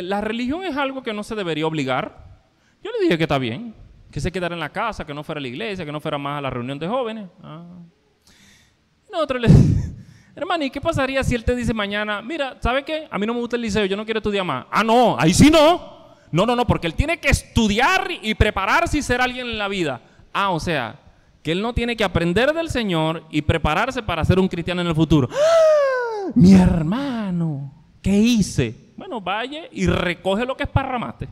la religión es algo que no se debería obligar. Yo le dije que está bien, que se quedara en la casa, que no fuera a la iglesia, que no fuera más a la reunión de jóvenes. Nosotros le hermano, ¿y qué pasaría si él te dice mañana, mira, ¿sabe qué? A mí no me gusta el liceo, yo no quiero estudiar más. No, ahí sí no. No, porque él tiene que estudiar y prepararse y ser alguien en la vida. O sea, que él no tiene que aprender del Señor y prepararse para ser un cristiano en el futuro. Mi hermano, ¿qué hice? Bueno, vaya y recoge lo que esparramaste.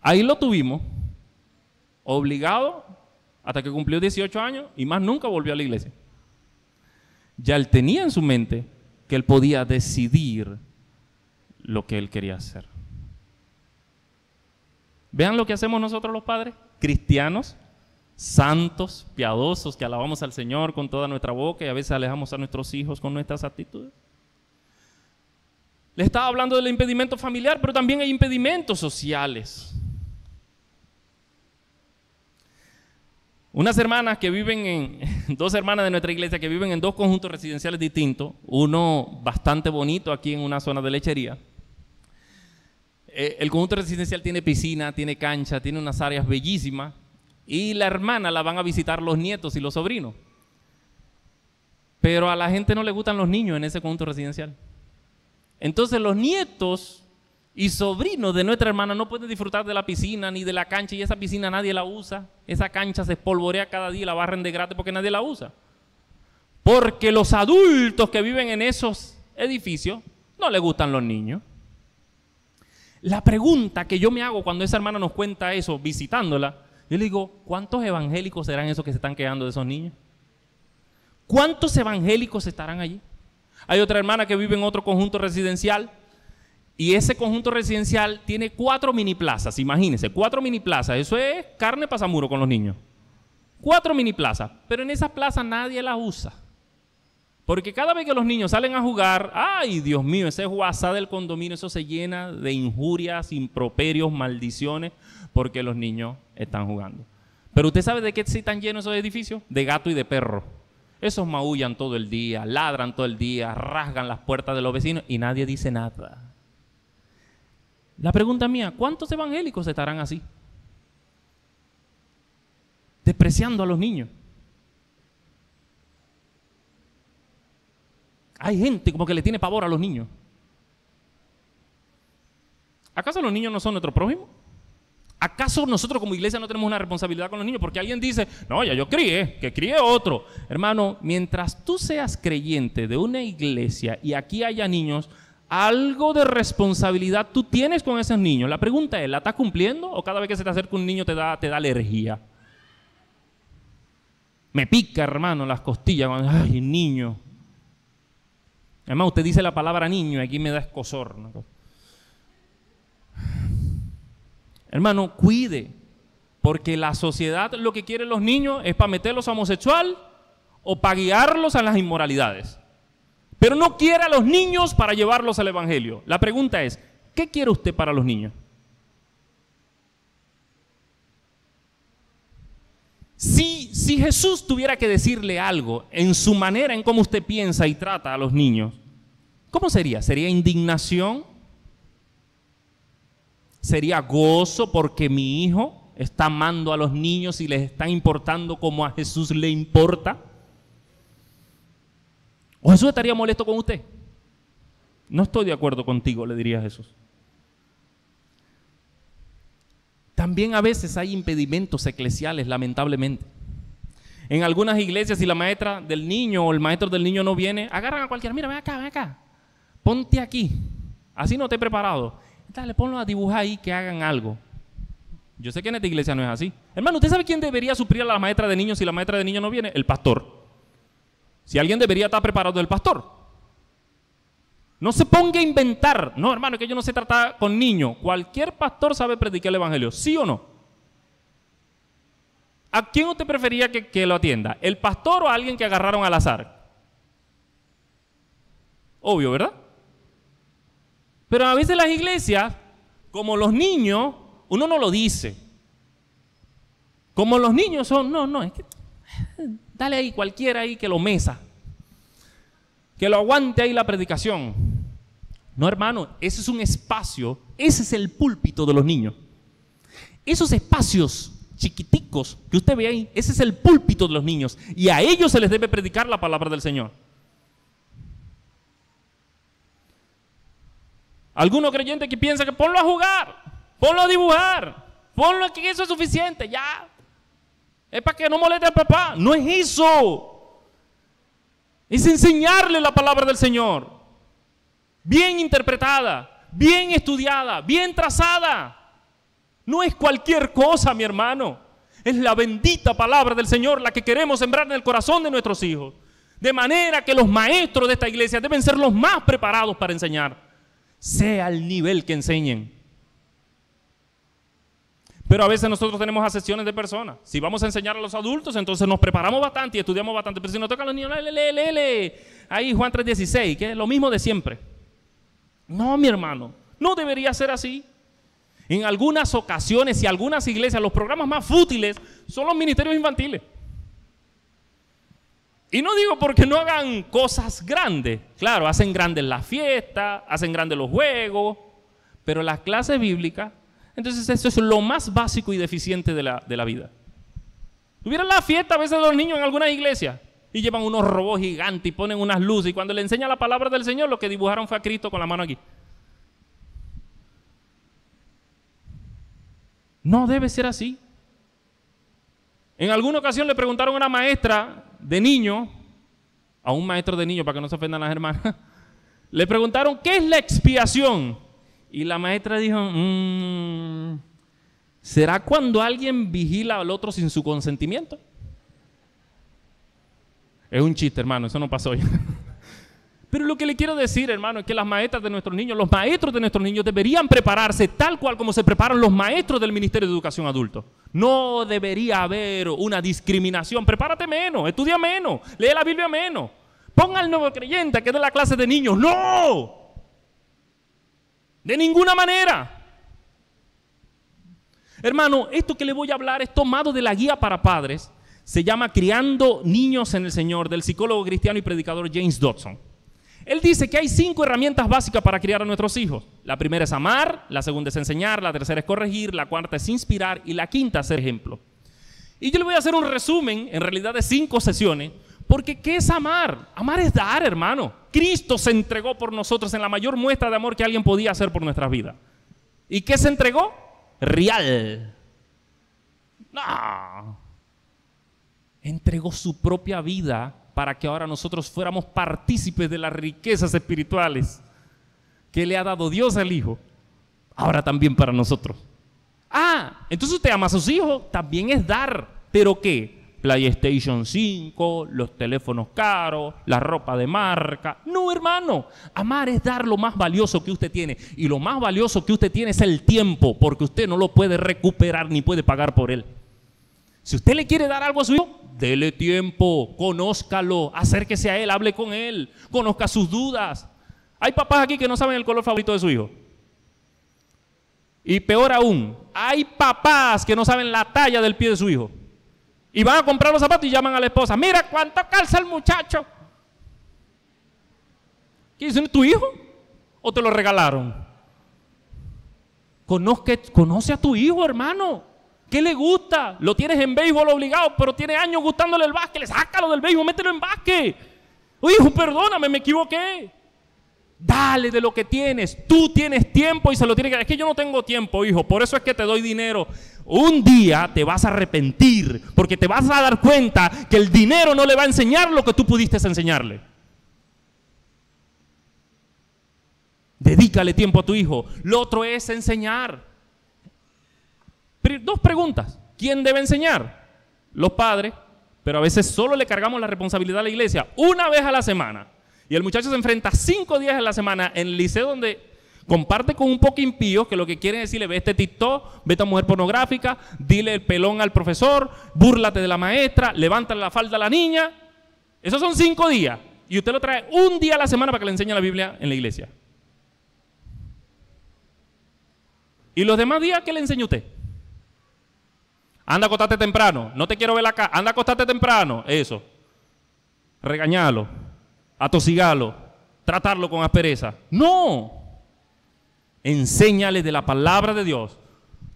Ahí lo tuvimos, obligado, hasta que cumplió 18 años y más nunca volvió a la iglesia. Ya él tenía en su mente que él podía decidir lo que él quería hacer. Vean lo que hacemos nosotros los padres, cristianos, santos, piadosos, que alabamos al Señor con toda nuestra boca y a veces alejamos a nuestros hijos con nuestras actitudes. Le estaba hablando del impedimento familiar, pero también hay impedimentos sociales. Unas hermanas que viven dos hermanas de nuestra iglesia que viven en dos conjuntos residenciales distintos, uno bastante bonito aquí en una zona de lechería. El conjunto residencial tiene piscina, tiene cancha, tiene unas áreas bellísimas y la hermana la van a visitar los nietos y los sobrinos. Pero a la gente no le gustan los niños en ese conjunto residencial. Entonces los nietos y sobrinos de nuestra hermana no pueden disfrutar de la piscina ni de la cancha y esa piscina nadie la usa. Esa cancha se espolvorea cada día y la barren de gratis porque nadie la usa. Porque los adultos que viven en esos edificios no les gustan los niños. La pregunta que yo me hago cuando esa hermana nos cuenta eso, visitándola, yo le digo, ¿cuántos evangélicos serán esos que se están quedando de esos niños? ¿Cuántos evangélicos estarán allí? Hay otra hermana que vive en otro conjunto residencial y ese conjunto residencial tiene 4 mini plazas, imagínense, 4 mini plazas, eso es carne pasamuro con los niños. 4 mini plazas, pero en esa plaza nadie las usa. Porque cada vez que los niños salen a jugar, ¡ay, Dios mío! Ese WhatsApp del condominio, eso se llena de injurias, improperios, maldiciones, porque los niños están jugando. Pero ¿usted sabe de qué están llenos esos edificios? De gato y de perro. Esos maullan todo el día, ladran todo el día, rasgan las puertas de los vecinos y nadie dice nada. La pregunta mía, ¿cuántos evangélicos estarán así? Despreciando a los niños. Hay gente como que le tiene pavor a los niños. ¿Acaso los niños no son nuestro prójimo? ¿Acaso nosotros como iglesia no tenemos una responsabilidad con los niños? Porque alguien dice, no, ya yo crié, que críe otro. Hermano, mientras tú seas creyente de una iglesia y aquí haya niños, algo de responsabilidad tú tienes con esos niños. La pregunta es, ¿la estás cumpliendo o cada vez que se te acerca un niño te da alergia? Me pica, hermano, las costillas. Ay, niño. Además, usted dice la palabra niño y aquí me da escozor. Hermano, cuide, porque la sociedad lo que quiere los niños es para meterlos a homosexual o para guiarlos a las inmoralidades. Pero no quiere a los niños para llevarlos al evangelio. La pregunta es, ¿qué quiere usted para los niños? Si Jesús tuviera que decirle algo en su manera en cómo usted piensa y trata a los niños, ¿cómo sería? ¿Sería indignación? ¿Sería gozo porque mi hijo está amando a los niños y les está importando como a Jesús le importa? ¿O Jesús estaría molesto con usted? No estoy de acuerdo contigo, le diría Jesús. También a veces hay impedimentos eclesiales, lamentablemente. En algunas iglesias, si la maestra del niño o el maestro del niño no viene, agarran a cualquiera, mira, ven acá, ponte aquí, así no te he preparado. Dale, ponlo a dibujar ahí, que hagan algo. Yo sé que en esta iglesia no es así. Hermano, ¿usted sabe quién debería suplir a la maestra de niños si la maestra de niños no viene? El pastor. Si alguien debería estar preparado, el pastor. No se ponga a inventar. No, hermano, que yo no sé tratar con niños. Cualquier pastor sabe predicar el evangelio, ¿sí o no? ¿A quién usted prefería que lo atienda? ¿El pastor o a alguien que agarraron al azar? Obvio, ¿verdad? Pero a veces las iglesias, como los niños, uno no lo dice. Como los niños son, no, es que dale ahí cualquiera ahí que lo mesa, que lo aguante ahí la predicación. No, hermano, ese es un espacio, ese es el púlpito de los niños. Esos espacios chiquiticos que usted ve ahí, ese es el púlpito de los niños y a ellos se les debe predicar la palabra del Señor. Algunos creyentes que piensan que ponlo a jugar, ponlo a dibujar, ponlo aquí, eso es suficiente, ya. Es para que no moleste al papá. No es eso. Es enseñarle la palabra del Señor. Bien interpretada, bien estudiada, bien trazada. No es cualquier cosa, mi hermano. Es la bendita palabra del Señor la que queremos sembrar en el corazón de nuestros hijos. De manera que los maestros de esta iglesia deben ser los más preparados para enseñar. Sea el nivel que enseñen. Pero a veces nosotros tenemos acepciones de personas. Si vamos a enseñar a los adultos, entonces nos preparamos bastante y estudiamos bastante. Pero si nos toca a los niños, lee. Ahí Juan 3:16, que es lo mismo de siempre. No, mi hermano, no debería ser así. En algunas ocasiones y algunas iglesias, los programas más fútiles son los ministerios infantiles. Y no digo porque no hagan cosas grandes. Claro, hacen grandes las fiestas, hacen grandes los juegos, pero las clases bíblicas, entonces eso es lo más básico y deficiente de la vida. Tuvieran la fiesta a veces de los niños en algunas iglesias y llevan unos robots gigantes y ponen unas luces y cuando le enseñan la palabra del Señor, lo que dibujaron fue a Cristo con la mano aquí. No debe ser así. En alguna ocasión le preguntaron a una maestra de niño, a un maestro de niño para que no se ofendan las hermanas, le preguntaron ¿qué es la expiación? Y la maestra dijo, ¿será cuando alguien vigila al otro sin su consentimiento? Es un chiste, hermano, eso no pasó ya. Pero lo que le quiero decir, hermano, es que las maestras de nuestros niños, los maestros de nuestros niños deberían prepararse tal cual como se preparan los maestros del Ministerio de Educación Adulto. No debería haber una discriminación. Prepárate menos, estudia menos, lee la Biblia menos. Ponga al nuevo creyente que es de la clase de niños. ¡No! De ninguna manera. Hermano, esto que le voy a hablar es tomado de la guía para padres. Se llama Criando Niños en el Señor, del psicólogo cristiano y predicador James Dobson. Él dice que hay 5 herramientas básicas para criar a nuestros hijos. La primera es amar, la segunda es enseñar, la tercera es corregir, la cuarta es inspirar y la quinta es ser ejemplo. Y yo le voy a hacer un resumen, en realidad de 5 sesiones, porque ¿qué es amar? Amar es dar, hermano. Cristo se entregó por nosotros en la mayor muestra de amor que alguien podía hacer por nuestras vidas. ¿Y qué se entregó? Real. No. Entregó su propia vida para que ahora nosotros fuéramos partícipes de las riquezas espirituales que le ha dado Dios al Hijo, ahora también para nosotros. Entonces usted ama a sus hijos, también es dar, ¿pero qué? PlayStation 5, los teléfonos caros, la ropa de marca. No, hermano, amar es dar lo más valioso que usted tiene, y lo más valioso que usted tiene es el tiempo, porque usted no lo puede recuperar ni puede pagar por él. Si usted le quiere dar algo a su hijo, dele tiempo, conózcalo, acérquese a él, hable con él, conozca sus dudas. Hay papás aquí que no saben el color favorito de su hijo. Y peor aún, hay papás que no saben la talla del pie de su hijo. Y van a comprar los zapatos y llaman a la esposa, mira cuánto calza el muchacho. ¿Qué dicen? ¿Tu hijo? ¿O te lo regalaron? Conoce a tu hijo, hermano. ¿Qué le gusta? Lo tienes en béisbol obligado, pero tiene años gustándole el básquet. Sácalo del béisbol, mételo en básquet. Oye, hijo, perdóname, me equivoqué. Dale de lo que tienes. Tú tienes tiempo y se lo tienes que dar. Es que yo no tengo tiempo, hijo, por eso es que te doy dinero. Un día te vas a arrepentir, porque te vas a dar cuenta que el dinero no le va a enseñar lo que tú pudiste enseñarle. Dedícale tiempo a tu hijo. Lo otro es enseñar. Dos preguntas. ¿Quién debe enseñar? Los padres, pero a veces solo le cargamos la responsabilidad a la iglesia una vez a la semana. Y el muchacho se enfrenta 5 días a la semana en el liceo donde comparte con un poco impíos que lo que quieren es decirle: ve este TikTok, ve esta mujer pornográfica, dile el pelón al profesor, búrlate de la maestra, levántale la falda a la niña. Esos son 5 días. Y usted lo trae un día a la semana para que le enseñe la Biblia en la iglesia. ¿Y los demás días qué le enseña usted? Anda a acostarte temprano, no te quiero ver la cara, anda a acostarte temprano, eso. Regañalo, atosigalo, tratarlo con aspereza. No. Enséñale de la palabra de Dios.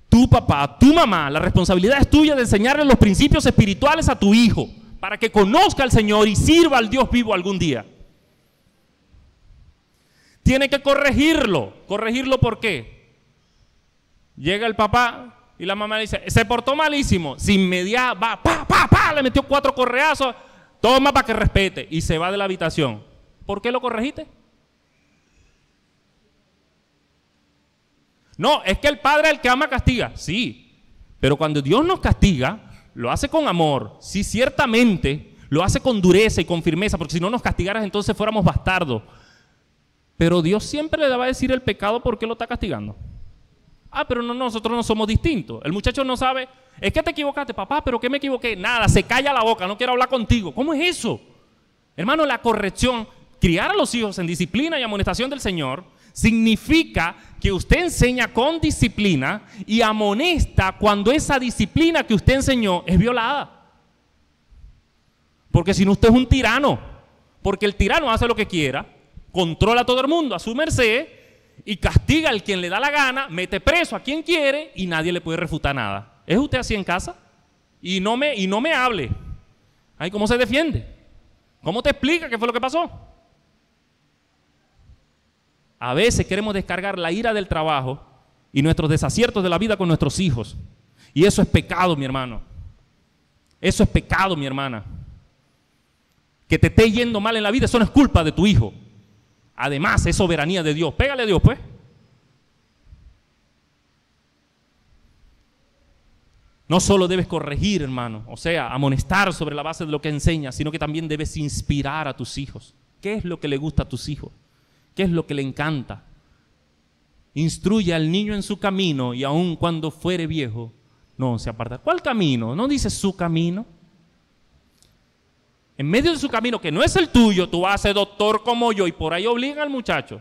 Tu papá, tu mamá, la responsabilidad es tuya de enseñarle los principios espirituales a tu hijo para que conozca al Señor y sirva al Dios vivo algún día. Tiene que corregirlo. ¿Corregirlo por qué? Llega el papá y la mamá le dice: se portó malísimo. Sin mediar, va, le metió 4 correazos. Toma para que respete. Y se va de la habitación. ¿Por qué lo corregiste? No, es que el padre, el que ama, castiga. Sí, pero cuando Dios nos castiga, lo hace con amor. Sí, ciertamente, lo hace con dureza y con firmeza, porque si no nos castigaras, entonces fuéramos bastardos. Pero Dios siempre le va a decir el pecado por qué lo está castigando. Ah, pero no, nosotros no somos distintos. El muchacho no sabe, es que te equivocaste, papá, pero ¿qué me equivoqué? Nada, se calla la boca, no quiero hablar contigo. ¿Cómo es eso? Hermano, la corrección, criar a los hijos en disciplina y amonestación del Señor, significa que usted enseña con disciplina y amonesta cuando esa disciplina que usted enseñó es violada. Porque si no, usted es un tirano. Porque el tirano hace lo que quiera, controla a todo el mundo a su merced y castiga al quien le da la gana, mete preso a quien quiere y nadie le puede refutar nada. ¿Es usted así en casa? Y no me hable. Ay, ¿cómo se defiende? ¿Cómo te explica qué fue lo que pasó? A veces queremos descargar la ira del trabajo y nuestros desaciertos de la vida con nuestros hijos. Y eso es pecado, mi hermano. Eso es pecado, mi hermana. Que te esté yendo mal en la vida, eso no es culpa de tu hijo. Además, es soberanía de Dios. Pégale a Dios, pues. No solo debes corregir, hermano, o sea, amonestar sobre la base de lo que enseñas, sino que también debes inspirar a tus hijos. ¿Qué es lo que le gusta a tus hijos? ¿Qué es lo que le encanta? Instruye al niño en su camino y aun cuando fuere viejo, no se apartará. ¿Cuál camino? No dice su camino. En medio de su camino, que no es el tuyo, tú vas a ser doctor como yo y por ahí obliga al muchacho.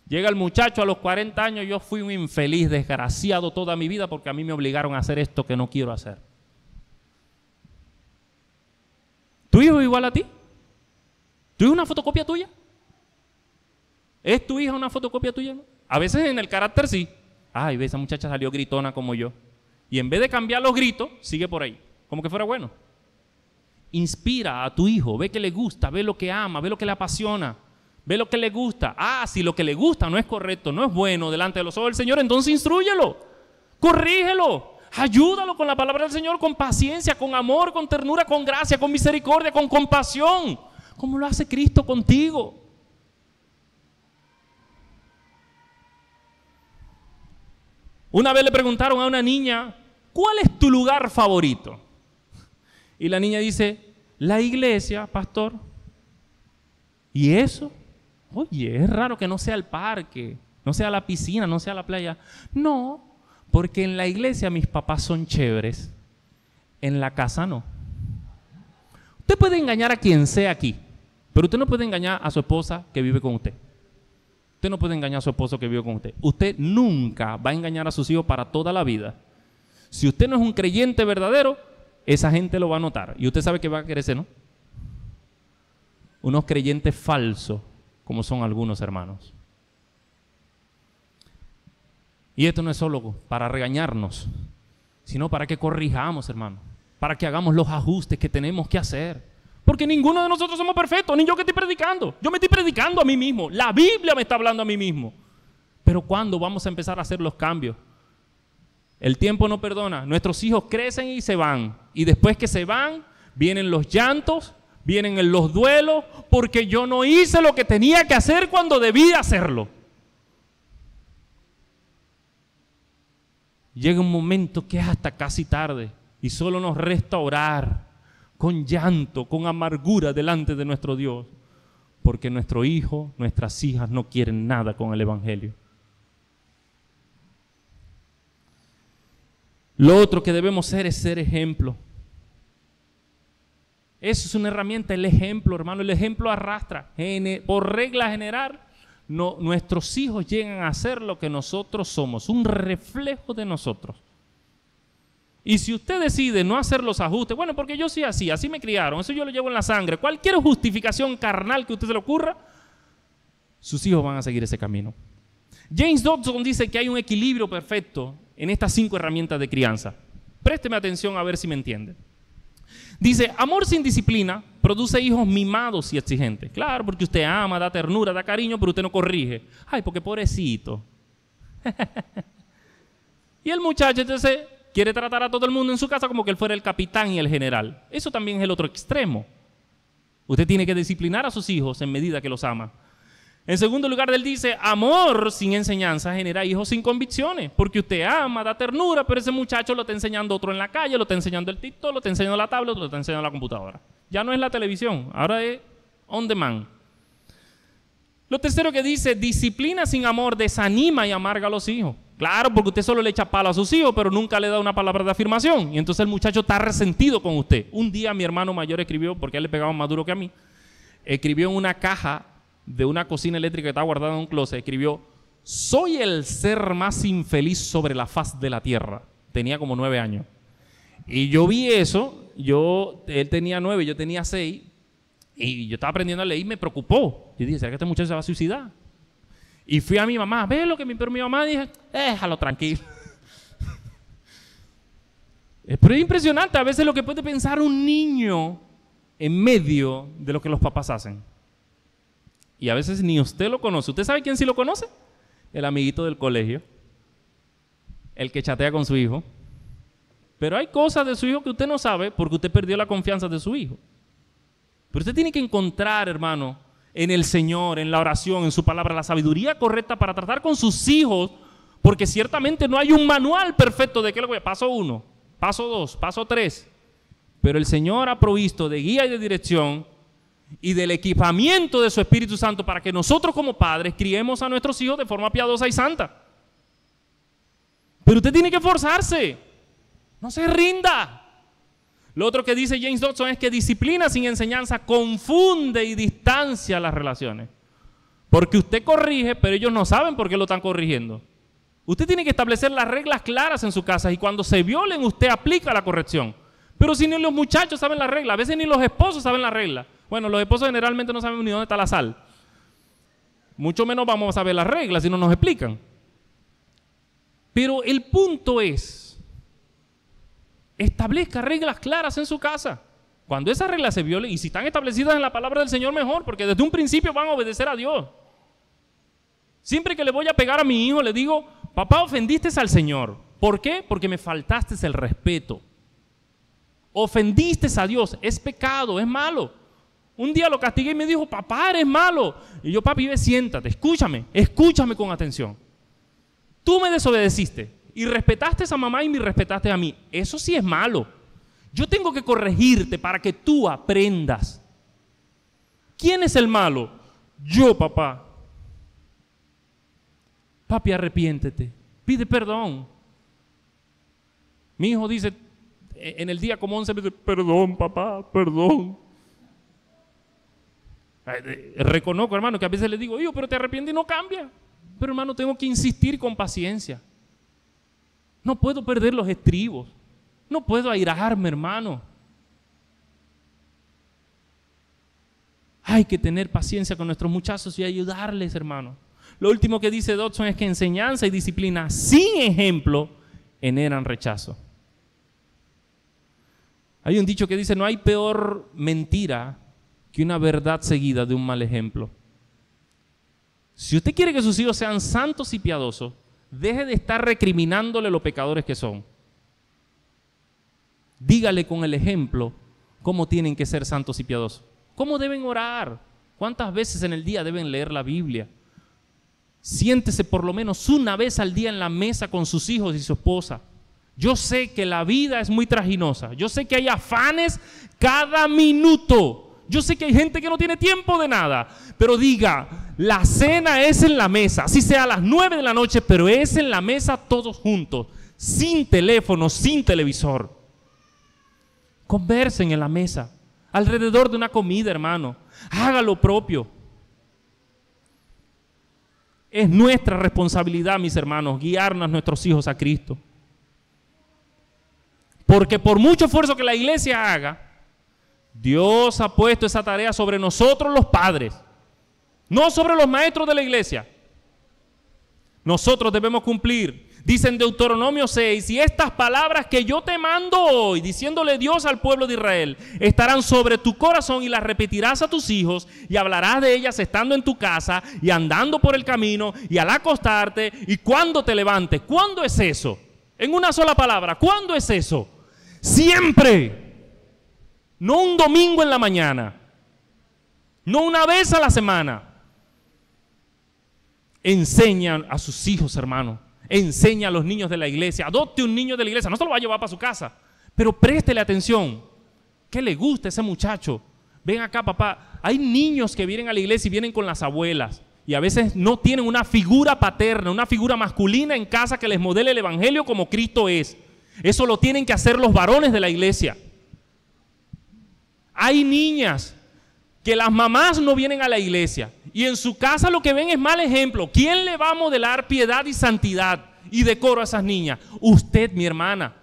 Llega el muchacho a los 40 años, yo fui un infeliz, desgraciado toda mi vida porque a mí me obligaron a hacer esto que no quiero hacer. ¿Tu hijo es igual a ti? ¿Tu hijo es una fotocopia tuya? ¿Es tu hija una fotocopia tuya? ¿No? A veces en el carácter sí. Ay, ve, esa muchacha salió gritona como yo. Y en vez de cambiar los gritos, sigue por ahí, como que fuera bueno. Inspira a tu hijo, ve que le gusta, ve lo que ama, ve lo que le apasiona, ve lo que le gusta. Ah, si lo que le gusta no es correcto, no es bueno delante de los ojos del Señor, entonces instrúyelo, corrígelo, ayúdalo con la palabra del Señor, con paciencia, con amor, con ternura, con gracia, con misericordia, con compasión, como lo hace Cristo contigo. Una vez le preguntaron a una niña, ¿cuál es tu lugar favorito? Y la niña dice, la iglesia, pastor. ¿Y eso? Oye, es raro que no sea el parque, no sea la piscina, no sea la playa. No, porque en la iglesia mis papás son chéveres, en la casa no. Usted puede engañar a quien sea aquí, pero usted no puede engañar a su esposa que vive con usted. Usted no puede engañar a su esposo que vive con usted. Usted nunca va a engañar a sus hijos para toda la vida. Si usted no es un creyente verdadero, esa gente lo va a notar. Y usted sabe que va a crecer, ¿no? Unos creyentes falsos, como son algunos hermanos. Y esto no es solo para regañarnos, sino para que corrijamos, hermano. Para que hagamos los ajustes que tenemos que hacer. Porque ninguno de nosotros somos perfectos, ni yo que estoy predicando. Yo me estoy predicando a mí mismo. La Biblia me está hablando a mí mismo. Pero ¿cuándo vamos a empezar a hacer los cambios? El tiempo no perdona. Nuestros hijos crecen y se van. Y después que se van, vienen los llantos, vienen los duelos, porque yo no hice lo que tenía que hacer cuando debía hacerlo. llega un momento que es hasta casi tarde y solo nos resta orar con llanto, con amargura delante de nuestro Dios, porque nuestro hijo, nuestras hijas no quieren nada con el Evangelio. Lo otro que debemos ser es ser ejemplo. Eso es una herramienta, el ejemplo, hermano. El ejemplo arrastra. Por regla general, nuestros hijos llegan a ser lo que nosotros somos, un reflejo de nosotros. Y si usted decide no hacer los ajustes, bueno, porque yo soy así me criaron, eso yo lo llevo en la sangre, cualquier justificación carnal que a usted se le ocurra, sus hijos van a seguir ese camino. James Dobson dice que hay un equilibrio perfecto en estas 5 herramientas de crianza. Présteme atención a ver si me entiende. Dice, amor sin disciplina produce hijos mimados y exigentes. Claro, porque usted ama, da ternura, da cariño, pero usted no corrige. Ay, porque pobrecito. Y el muchacho entonces quiere tratar a todo el mundo en su casa como que él fuera el capitán y el general. Eso también es el otro extremo. Usted tiene que disciplinar a sus hijos en medida que los ama. En segundo lugar, él dice, amor sin enseñanza genera hijos sin convicciones, porque usted ama, da ternura, pero ese muchacho lo está enseñando otro en la calle, lo está enseñando el TikTok, lo está enseñando la tablet, lo está enseñando la computadora. Ya no es la televisión, ahora es on demand. Lo tercero que dice, disciplina sin amor desanima y amarga a los hijos. Claro, porque usted solo le echa palo a sus hijos, pero nunca le da una palabra de afirmación. Y entonces el muchacho está resentido con usted. Un día mi hermano mayor escribió, porque a él le pegaba más duro que a mí, escribió en una caja de una cocina eléctrica que estaba guardada en un closet, escribió, soy el ser más infeliz sobre la faz de la tierra. Tenía como 9 años. Y yo vi eso, él tenía 9, yo tenía 6, y yo estaba aprendiendo a leer y me preocupó. Yo dije, ¿será que este muchacho se va a suicidar? Y fui a mi mamá, ve lo que pero mi mamá dije, déjalo tranquilo. Pero es impresionante a veces lo que puede pensar un niño en medio de lo que los papás hacen. Y a veces ni usted lo conoce. ¿Usted sabe quién sí lo conoce? El amiguito del colegio, el que chatea con su hijo. Pero hay cosas de su hijo que usted no sabe porque usted perdió la confianza de su hijo. Pero usted tiene que encontrar, hermano, en el Señor, en la oración, en su palabra, la sabiduría correcta para tratar con sus hijos, porque ciertamente no hay un manual perfecto de qué es lo que paso 1, paso 2, paso 3. Pero el Señor ha provisto de guía y de dirección y del equipamiento de su Espíritu Santo para que nosotros como padres criemos a nuestros hijos de forma piadosa y santa. Pero usted tiene que esforzarse, no se rinda. Lo otro que dice James Dobson es que disciplina sin enseñanza confunde y distancia las relaciones. Porque usted corrige, pero ellos no saben por qué lo están corrigiendo. Usted tiene que establecer las reglas claras en su casa y cuando se violen usted aplica la corrección. Pero si ni los muchachos saben la regla, a veces ni los esposos saben la regla. Bueno, los esposos generalmente no saben ni dónde está la sal. Mucho menos vamos a saber las reglas si no nos explican. Pero el punto es, establezca reglas claras en su casa. Cuando esas reglas se violen, y si están establecidas en la palabra del Señor, mejor, porque desde un principio van a obedecer a Dios. Siempre que le voy a pegar a mi hijo, le digo, papá, ofendiste al Señor. ¿Por qué? Porque me faltaste el respeto. Ofendiste a Dios, es pecado, es malo. Un día lo castigué y me dijo, papá, eres malo. Y yo, papi, ve, siéntate, escúchame con atención. Tú me desobedeciste y respetaste a mamá y me respetaste a mí. Eso sí es malo. Yo tengo que corregirte para que tú aprendas. ¿Quién es el malo? Yo, papá. Papi, arrepiéntete, pide perdón. Mi hijo dice en el día como 11 veces, perdón, papá, perdón. Reconozco, hermano, que a veces le digo, hijo, pero te arrepientes y no cambia. Pero, hermano, tengo que insistir con paciencia. No puedo perder los estribos. No puedo airarme, hermano. Hay que tener paciencia con nuestros muchachos y ayudarles, hermano. Lo último que dice Dobson es que enseñanza y disciplina sin ejemplo generan rechazo. Hay un dicho que dice, no hay peor mentira que una verdad seguida de un mal ejemplo. Si usted quiere que sus hijos sean santos y piadosos, deje de estar recriminándole los pecadores que son. Dígale con el ejemplo cómo tienen que ser santos y piadosos. ¿Cómo deben orar? ¿Cuántas veces en el día deben leer la Biblia? Siéntese por lo menos una vez al día en la mesa con sus hijos y su esposa. Yo sé que la vida es muy traginosa. Yo sé que hay afanes cada minuto. Yo sé que hay gente que no tiene tiempo de nada. Pero diga, la cena es en la mesa. Así sea a las 9 de la noche, pero es en la mesa todos juntos. Sin teléfono, sin televisor. Conversen en la mesa. Alrededor de una comida, hermano. Haga lo propio. Es nuestra responsabilidad, mis hermanos, guiarnos a nuestros hijos a Cristo. Porque por mucho esfuerzo que la iglesia haga, Dios ha puesto esa tarea sobre nosotros los padres, no sobre los maestros de la iglesia. Nosotros debemos cumplir. Dice en Deuteronomio 6, y estas palabras que yo te mando hoy, diciéndole Dios al pueblo de Israel, estarán sobre tu corazón y las repetirás a tus hijos y hablarás de ellas estando en tu casa y andando por el camino y al acostarte y cuando te levantes. ¿Cuándo es eso? En una sola palabra, ¿cuándo es eso? Siempre. No un domingo en la mañana, no una vez a la semana. Enseñan a sus hijos, hermano. Enseña a los niños de la iglesia. Adopte un niño de la iglesia. No se lo va a llevar para su casa, pero préstele atención. ¿Qué le gusta a ese muchacho? Ven acá, papá. Hay niños que vienen a la iglesia y vienen con las abuelas. Y a veces no tienen una figura paterna, una figura masculina en casa que les modele el evangelio como Cristo es. Eso lo tienen que hacer los varones de la iglesia. Hay niñas que las mamás no vienen a la iglesia y en su casa lo que ven es mal ejemplo. ¿Quién le va a modelar piedad y santidad y decoro a esas niñas? Usted, mi hermana.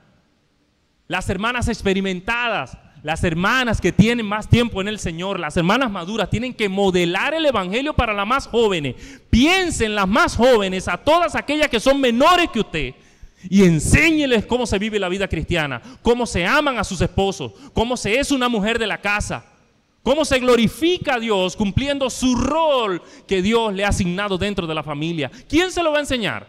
Las hermanas experimentadas, las hermanas que tienen más tiempo en el Señor, las hermanas maduras tienen que modelar el evangelio para las más jóvenes. Piensen las más jóvenes, a todas aquellas que son menores que usted, y enséñeles cómo se vive la vida cristiana, cómo se aman a sus esposos, cómo se es una mujer de la casa, cómo se glorifica a Dios cumpliendo su rol que Dios le ha asignado dentro de la familia. ¿Quién se lo va a enseñar?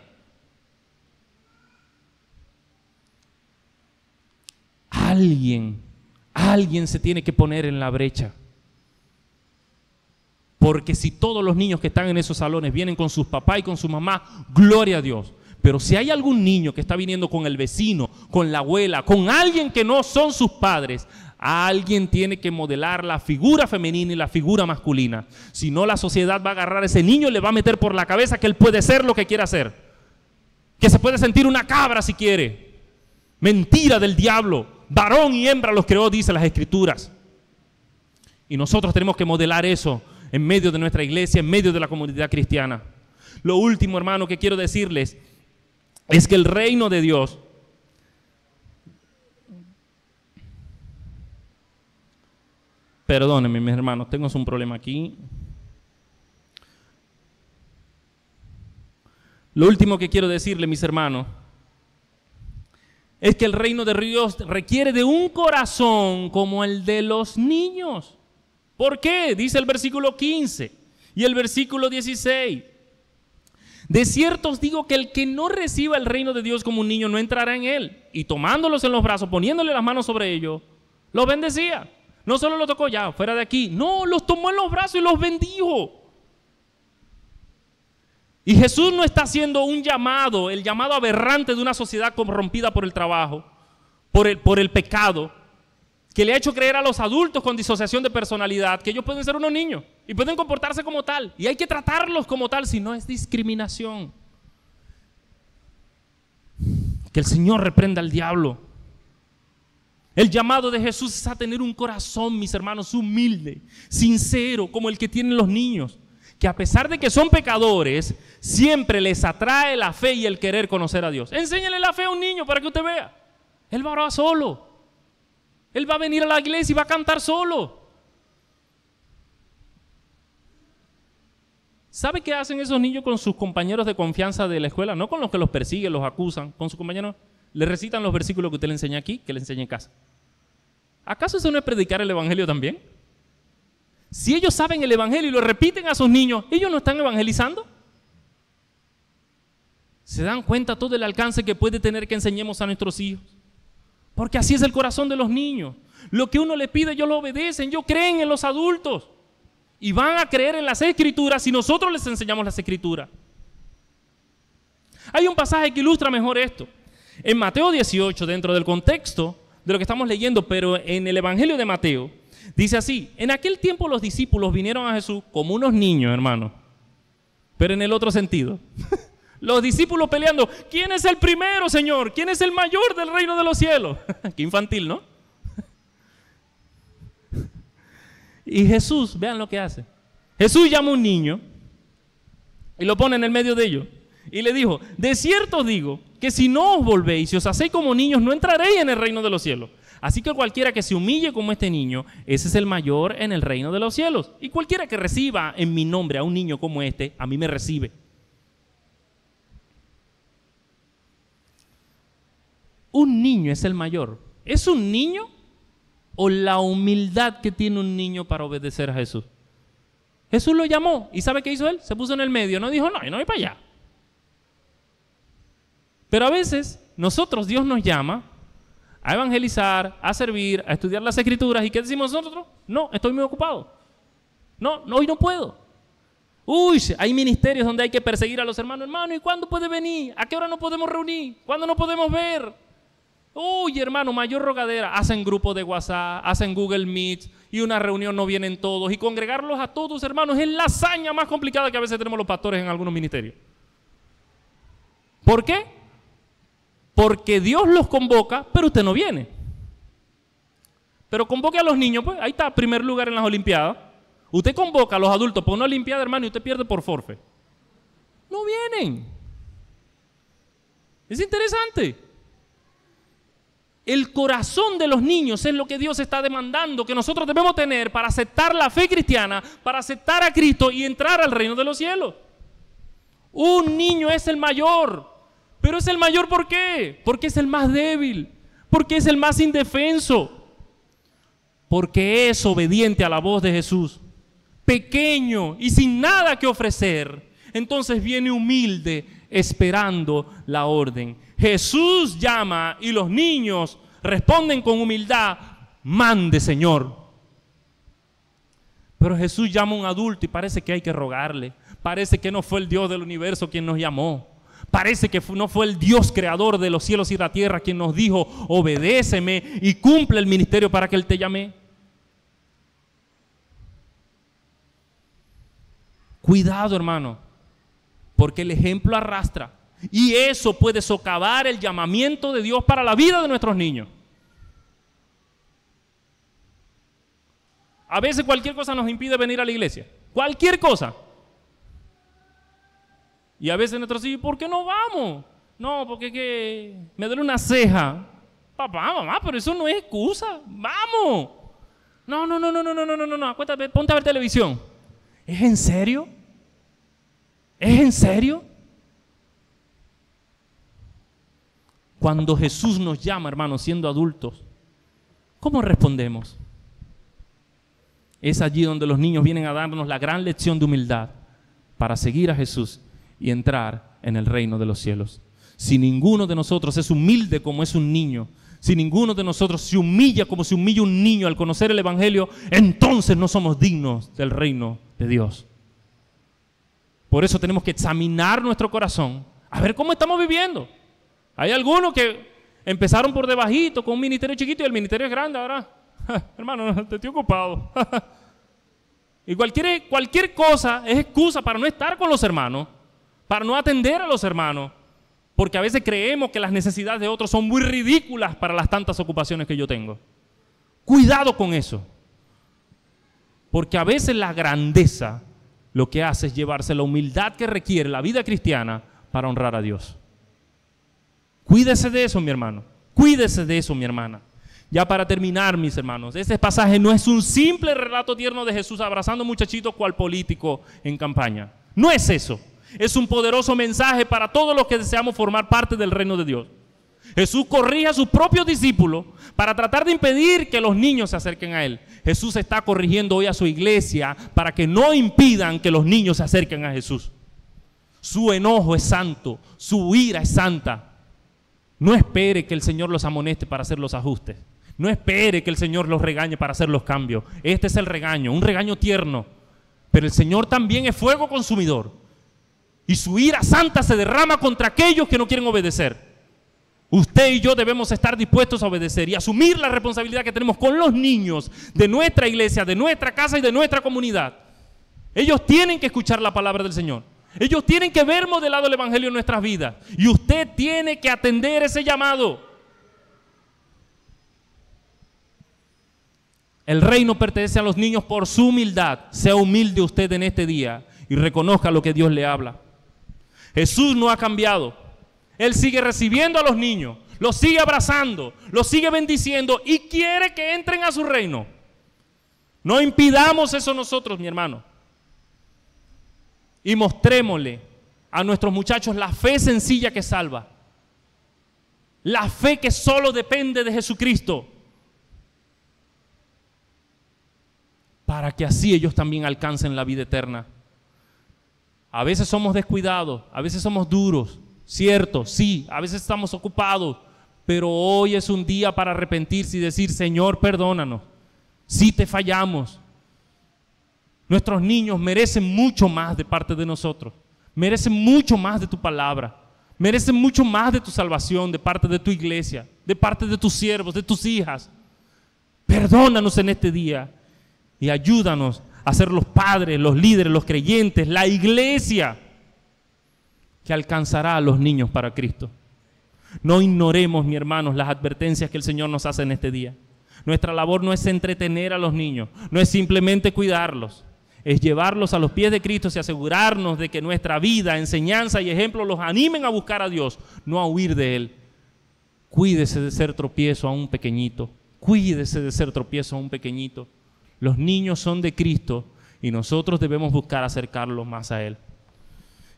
Alguien se tiene que poner en la brecha. Porque si todos los niños que están en esos salones vienen con sus papás y con su mamá, gloria a Dios. Pero si hay algún niño que está viniendo con el vecino, con la abuela, con alguien que no son sus padres, alguien tiene que modelar la figura femenina y la figura masculina. Si no, la sociedad va a agarrar a ese niño y le va a meter por la cabeza que él puede ser lo que quiera hacer. Que se puede sentir una cabra si quiere. Mentira del diablo. Varón y hembra los creó, dice las Escrituras. Y nosotros tenemos que modelar eso en medio de nuestra iglesia, en medio de la comunidad cristiana. Lo último, hermano, que quiero decirles es que el reino de Dios perdónenme, mis hermanos, tengo un problema aquí. Lo último que quiero decirle, mis hermanos, es que el reino de Dios requiere de un corazón como el de los niños. ¿Por qué? Dice el versículo 15 y el versículo 16. De cierto os digo que el que no reciba el reino de Dios como un niño no entrará en él. Y tomándolos en los brazos, poniéndole las manos sobre ellos, los bendecía. No solo lo tocó ya, fuera de aquí. No, los tomó en los brazos y los bendijo. Y Jesús no está haciendo un llamado, el llamado aberrante de una sociedad corrompida por el trabajo, por el pecado, que le ha hecho creer a los adultos con disociación de personalidad que ellos pueden ser unos niños y pueden comportarse como tal. Y hay que tratarlos como tal, si no es discriminación. Que el Señor reprenda al diablo. El llamado de Jesús es a tener un corazón, mis hermanos, humilde, sincero, como el que tienen los niños, que a pesar de que son pecadores, siempre les atrae la fe y el querer conocer a Dios. Enséñale la fe a un niño para que usted vea. Él va a orar solo. Él va a venir a la iglesia y va a cantar solo. ¿Sabe qué hacen esos niños con sus compañeros de confianza de la escuela? No con los que los persiguen, los acusan, con sus compañeros. Le recitan los versículos que usted le enseña aquí, que le enseña en casa. ¿Acaso eso no es predicar el evangelio también? Si ellos saben el evangelio y lo repiten a sus niños, ¿ellos no están evangelizando? ¿Se dan cuenta todo el alcance que puede tener que enseñemos a nuestros hijos? Porque así es el corazón de los niños. Lo que uno le pide, ellos lo obedecen, ellos creen en los adultos. Y van a creer en las Escrituras si nosotros les enseñamos las Escrituras. Hay un pasaje que ilustra mejor esto. En Mateo 18, dentro del contexto de lo que estamos leyendo, pero en el Evangelio de Mateo, dice así: en aquel tiempo los discípulos vinieron a Jesús como unos niños, hermano, pero en el otro sentido. Los discípulos peleando: ¿quién es el primero, Señor? ¿Quién es el mayor del reino de los cielos? Qué infantil, ¿no? Y Jesús, vean lo que hace. Jesús llama a un niño y lo pone en el medio de ellos. Y le dijo: de cierto os digo que si no os volvéis y os hacéis como niños, no entraréis en el reino de los cielos. Así que cualquiera que se humille como este niño, ese es el mayor en el reino de los cielos. Y cualquiera que reciba en mi nombre a un niño como este, a mí me recibe. Un niño es el mayor. ¿Es un niño o la humildad que tiene un niño para obedecer a Jesús? Jesús lo llamó y ¿sabe qué hizo él? Se puso en el medio, no dijo: no, yo no voy para allá. Pero a veces nosotros, Dios nos llama a evangelizar, a servir, a estudiar las Escrituras. ¿Y qué decimos nosotros? No, estoy muy ocupado. No, hoy no puedo. Uy, hay ministerios donde hay que perseguir a los hermanos. Hermano, ¿y cuándo puede venir? ¿A qué hora nos podemos reunir? ¿Cuándo nos podemos ver? Uy, hermano, mayor rogadera. Hacen grupos de WhatsApp, hacen Google Meet y una reunión no vienen todos. Y congregarlos a todos, hermanos, es la hazaña más complicada que a veces tenemos los pastores en algunos ministerios. ¿Por qué? Porque Dios los convoca, pero usted no viene. Pero convoque a los niños, pues ahí está, primer lugar en las Olimpiadas. Usted convoca a los adultos para una Olimpiada, hermano, y usted pierde por forfait. No vienen. Es interesante. El corazón de los niños es lo que Dios está demandando que nosotros debemos tener para aceptar la fe cristiana, para aceptar a Cristo y entrar al reino de los cielos. Un niño es el mayor. Pero es el mayor, ¿por qué? Porque es el más débil, porque es el más indefenso, porque es obediente a la voz de Jesús, pequeño y sin nada que ofrecer. Entonces viene humilde, esperando la orden. Jesús llama y los niños responden con humildad: mande, Señor. Pero Jesús llama a un adulto y parece que hay que rogarle. Parece que no fue el Dios del universo quien nos llamó. Parece que no fue el Dios creador de los cielos y la tierra quien nos dijo: obedéceme y cumple el ministerio para que Él te llame. Cuidado, hermano, porque el ejemplo arrastra y eso puede socavar el llamamiento de Dios para la vida de nuestros niños. A veces cualquier cosa nos impide venir a la iglesia, cualquier cosa. Y a veces nuestros hijos: ¿por qué no vamos? No, porque me duele una ceja. Papá, mamá, pero eso no es excusa. ¡Vamos! No. Acuéstate, ponte a ver televisión. ¿Es en serio? ¿Es en serio? Cuando Jesús nos llama, hermanos, siendo adultos, ¿cómo respondemos? Es allí donde los niños vienen a darnos la gran lección de humildad para seguir a Jesús y entrar en el reino de los cielos. Si ninguno de nosotros es humilde como es un niño, si ninguno de nosotros se humilla como se humilla un niño al conocer el Evangelio, entonces no somos dignos del reino de Dios. Por eso tenemos que examinar nuestro corazón, a ver cómo estamos viviendo. Hay algunos que empezaron por debajito, con un ministerio chiquito, y el ministerio es grande ahora. Hermano, te estoy ocupado. Y cualquier cosa es excusa para no estar con los hermanos, para no atender a los hermanos, porque a veces creemos que las necesidades de otros son muy ridículas para las tantas ocupaciones que yo tengo. Cuidado con eso, porque a veces la grandeza lo que hace es llevarse la humildad que requiere la vida cristiana para honrar a Dios. Cuídese de eso, mi hermano. Cuídese de eso, mi hermana. Ya para terminar, mis hermanos, este pasaje no es un simple relato tierno de Jesús abrazando muchachitos cual político en campaña. No es eso. Es un poderoso mensaje para todos los que deseamos formar parte del reino de Dios. Jesús corrige a sus propios discípulos para tratar de impedir que los niños se acerquen a Él. Jesús está corrigiendo hoy a su iglesia para que no impidan que los niños se acerquen a Jesús. Su enojo es santo, su ira es santa. No espere que el Señor los amoneste para hacer los ajustes. No espere que el Señor los regañe para hacer los cambios. Este es el regaño, un regaño tierno. Pero el Señor también es fuego consumidor. Y su ira santa se derrama contra aquellos que no quieren obedecer. Usted y yo debemos estar dispuestos a obedecer y asumir la responsabilidad que tenemos con los niños de nuestra iglesia, de nuestra casa y de nuestra comunidad. Ellos tienen que escuchar la palabra del Señor. Ellos tienen que ver modelado el evangelio en nuestras vidas. Y usted tiene que atender ese llamado. El reino pertenece a los niños por su humildad. Sea humilde usted en este día y reconozca lo que Dios le habla. Jesús no ha cambiado. Él sigue recibiendo a los niños, los sigue abrazando, los sigue bendiciendo y quiere que entren a su reino. No impidamos eso nosotros, mi hermano. Y mostrémosle a nuestros muchachos la fe sencilla que salva. La fe que solo depende de Jesucristo. Para que así ellos también alcancen la vida eterna. A veces somos descuidados, a veces somos duros, cierto, sí, a veces estamos ocupados, pero hoy es un día para arrepentirse y decir, Señor, perdónanos, sí te fallamos. Nuestros niños merecen mucho más de parte de nosotros, merecen mucho más de tu palabra, merecen mucho más de tu salvación de parte de tu iglesia, de parte de tus siervos, de tus hijas. Perdónanos en este día y ayúdanos a ser los padres, los líderes, los creyentes, la iglesia que alcanzará a los niños para Cristo. No ignoremos, mi hermanos, las advertencias que el Señor nos hace en este día. Nuestra labor no es entretener a los niños, no es simplemente cuidarlos, es llevarlos a los pies de Cristo y asegurarnos de que nuestra vida, enseñanza y ejemplo los animen a buscar a Dios, no a huir de Él. Cuídese de ser tropiezo a un pequeñito, cuídese de ser tropiezo a un pequeñito. Los niños son de Cristo y nosotros debemos buscar acercarlos más a Él.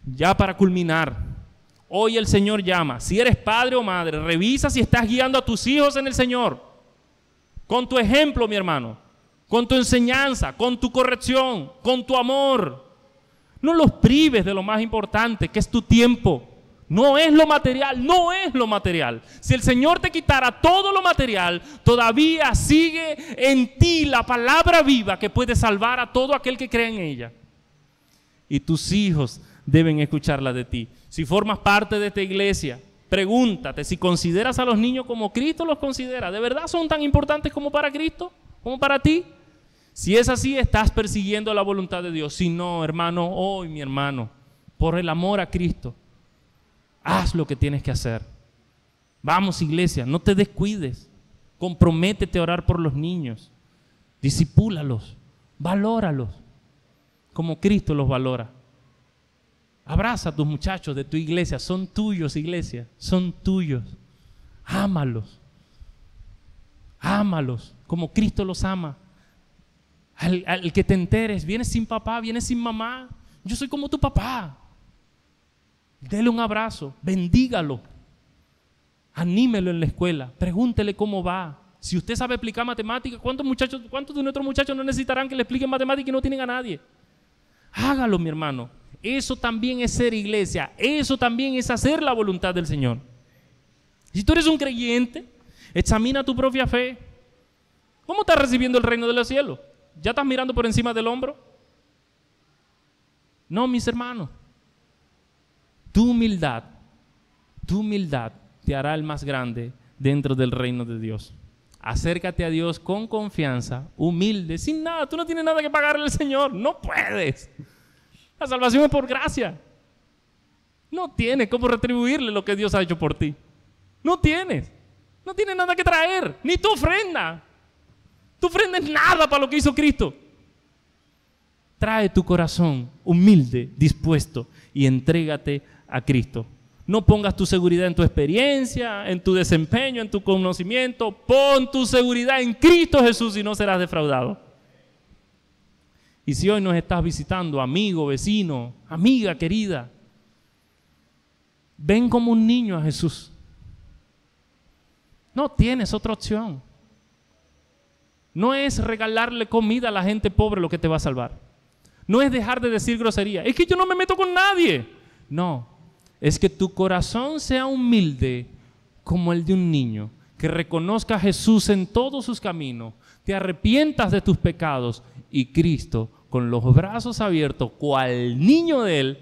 Ya para culminar, hoy el Señor llama. Si eres padre o madre, revisa si estás guiando a tus hijos en el Señor. Con tu ejemplo, mi hermano, con tu enseñanza, con tu corrección, con tu amor. No los prives de lo más importante, que es tu tiempo. No es lo material, no es lo material. Si el Señor te quitara todo lo material, todavía sigue en ti la palabra viva que puede salvar a todo aquel que cree en ella. Y tus hijos deben escucharla de ti. Si formas parte de esta iglesia, pregúntate si consideras a los niños como Cristo los considera. ¿De verdad son tan importantes como para Cristo? ¿Como para ti? Si es así, estás persiguiendo la voluntad de Dios. Si no, hermano, hoy mi hermano, por el amor a Cristo, haz lo que tienes que hacer. Vamos, iglesia, no te descuides. Comprométete a orar por los niños. Discipúlalos, valóralos, como Cristo los valora. Abraza a tus muchachos de tu iglesia, son tuyos, iglesia, son tuyos. Ámalos, ámalos como Cristo los ama. Al que te enteres, vienes sin papá, vienes sin mamá, yo soy como tu papá. Dele un abrazo, bendígalo, anímelo en la escuela, pregúntele cómo va. Si usted sabe explicar matemáticas, ¿cuántos de nuestros muchachos no necesitarán que le expliquen matemáticas y no tienen a nadie? Hágalo, mi hermano. Eso también es ser iglesia, eso también es hacer la voluntad del Señor. Si tú eres un creyente, examina tu propia fe. ¿Cómo estás recibiendo el reino de los cielos? ¿Ya estás mirando por encima del hombro? No, mis hermanos. Tu humildad te hará el más grande dentro del reino de Dios. Acércate a Dios con confianza, humilde, sin nada. Tú no tienes nada que pagarle al Señor, no puedes. La salvación es por gracia. No tienes cómo retribuirle lo que Dios ha hecho por ti. No tienes nada que traer, ni tu ofrenda. Tu ofrenda es nada para lo que hizo Cristo. Trae tu corazón humilde, dispuesto y entrégate a Cristo. No pongas tu seguridad en tu experiencia, en tu desempeño, en tu conocimiento. Pon tu seguridad en Cristo Jesús y no serás defraudado. Y si hoy nos estás visitando, amigo, vecino, amiga querida, ven como un niño a Jesús. No tienes otra opción. No es regalarle comida a la gente pobre lo que te va a salvar. No es dejar de decir grosería. Es que yo no me meto con nadie. No, es que tu corazón sea humilde como el de un niño, que reconozca a Jesús en todos sus caminos, te arrepientas de tus pecados y Cristo, con los brazos abiertos, cual niño de Él,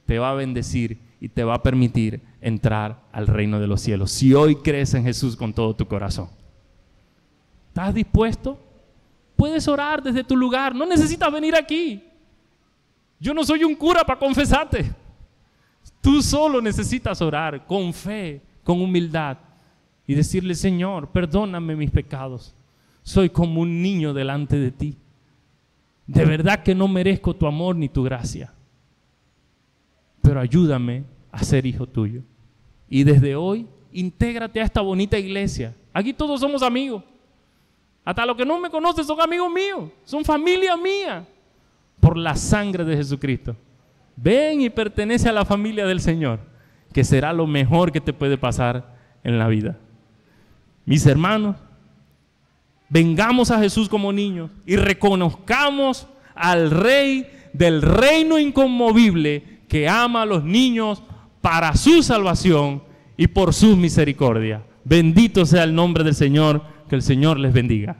te va a bendecir y te va a permitir entrar al reino de los cielos. Si hoy crees en Jesús con todo tu corazón. ¿Estás dispuesto? Puedes orar desde tu lugar. No necesitas venir aquí. Yo no soy un cura para confesarte. Tú solo necesitas orar con fe, con humildad y decirle: Señor, perdóname mis pecados. Soy como un niño delante de ti. De verdad que no merezco tu amor ni tu gracia. Pero ayúdame a ser hijo tuyo. Y desde hoy, intégrate a esta bonita iglesia. Aquí todos somos amigos. Hasta los que no me conocen son amigos míos. Son familia mía. Por la sangre de Jesucristo. Ven y pertenece a la familia del Señor, que será lo mejor que te puede pasar en la vida. Mis hermanos, vengamos a Jesús como niños y reconozcamos al Rey del reino inconmovible que ama a los niños para su salvación y por su misericordia. Bendito sea el nombre del Señor, que el Señor les bendiga.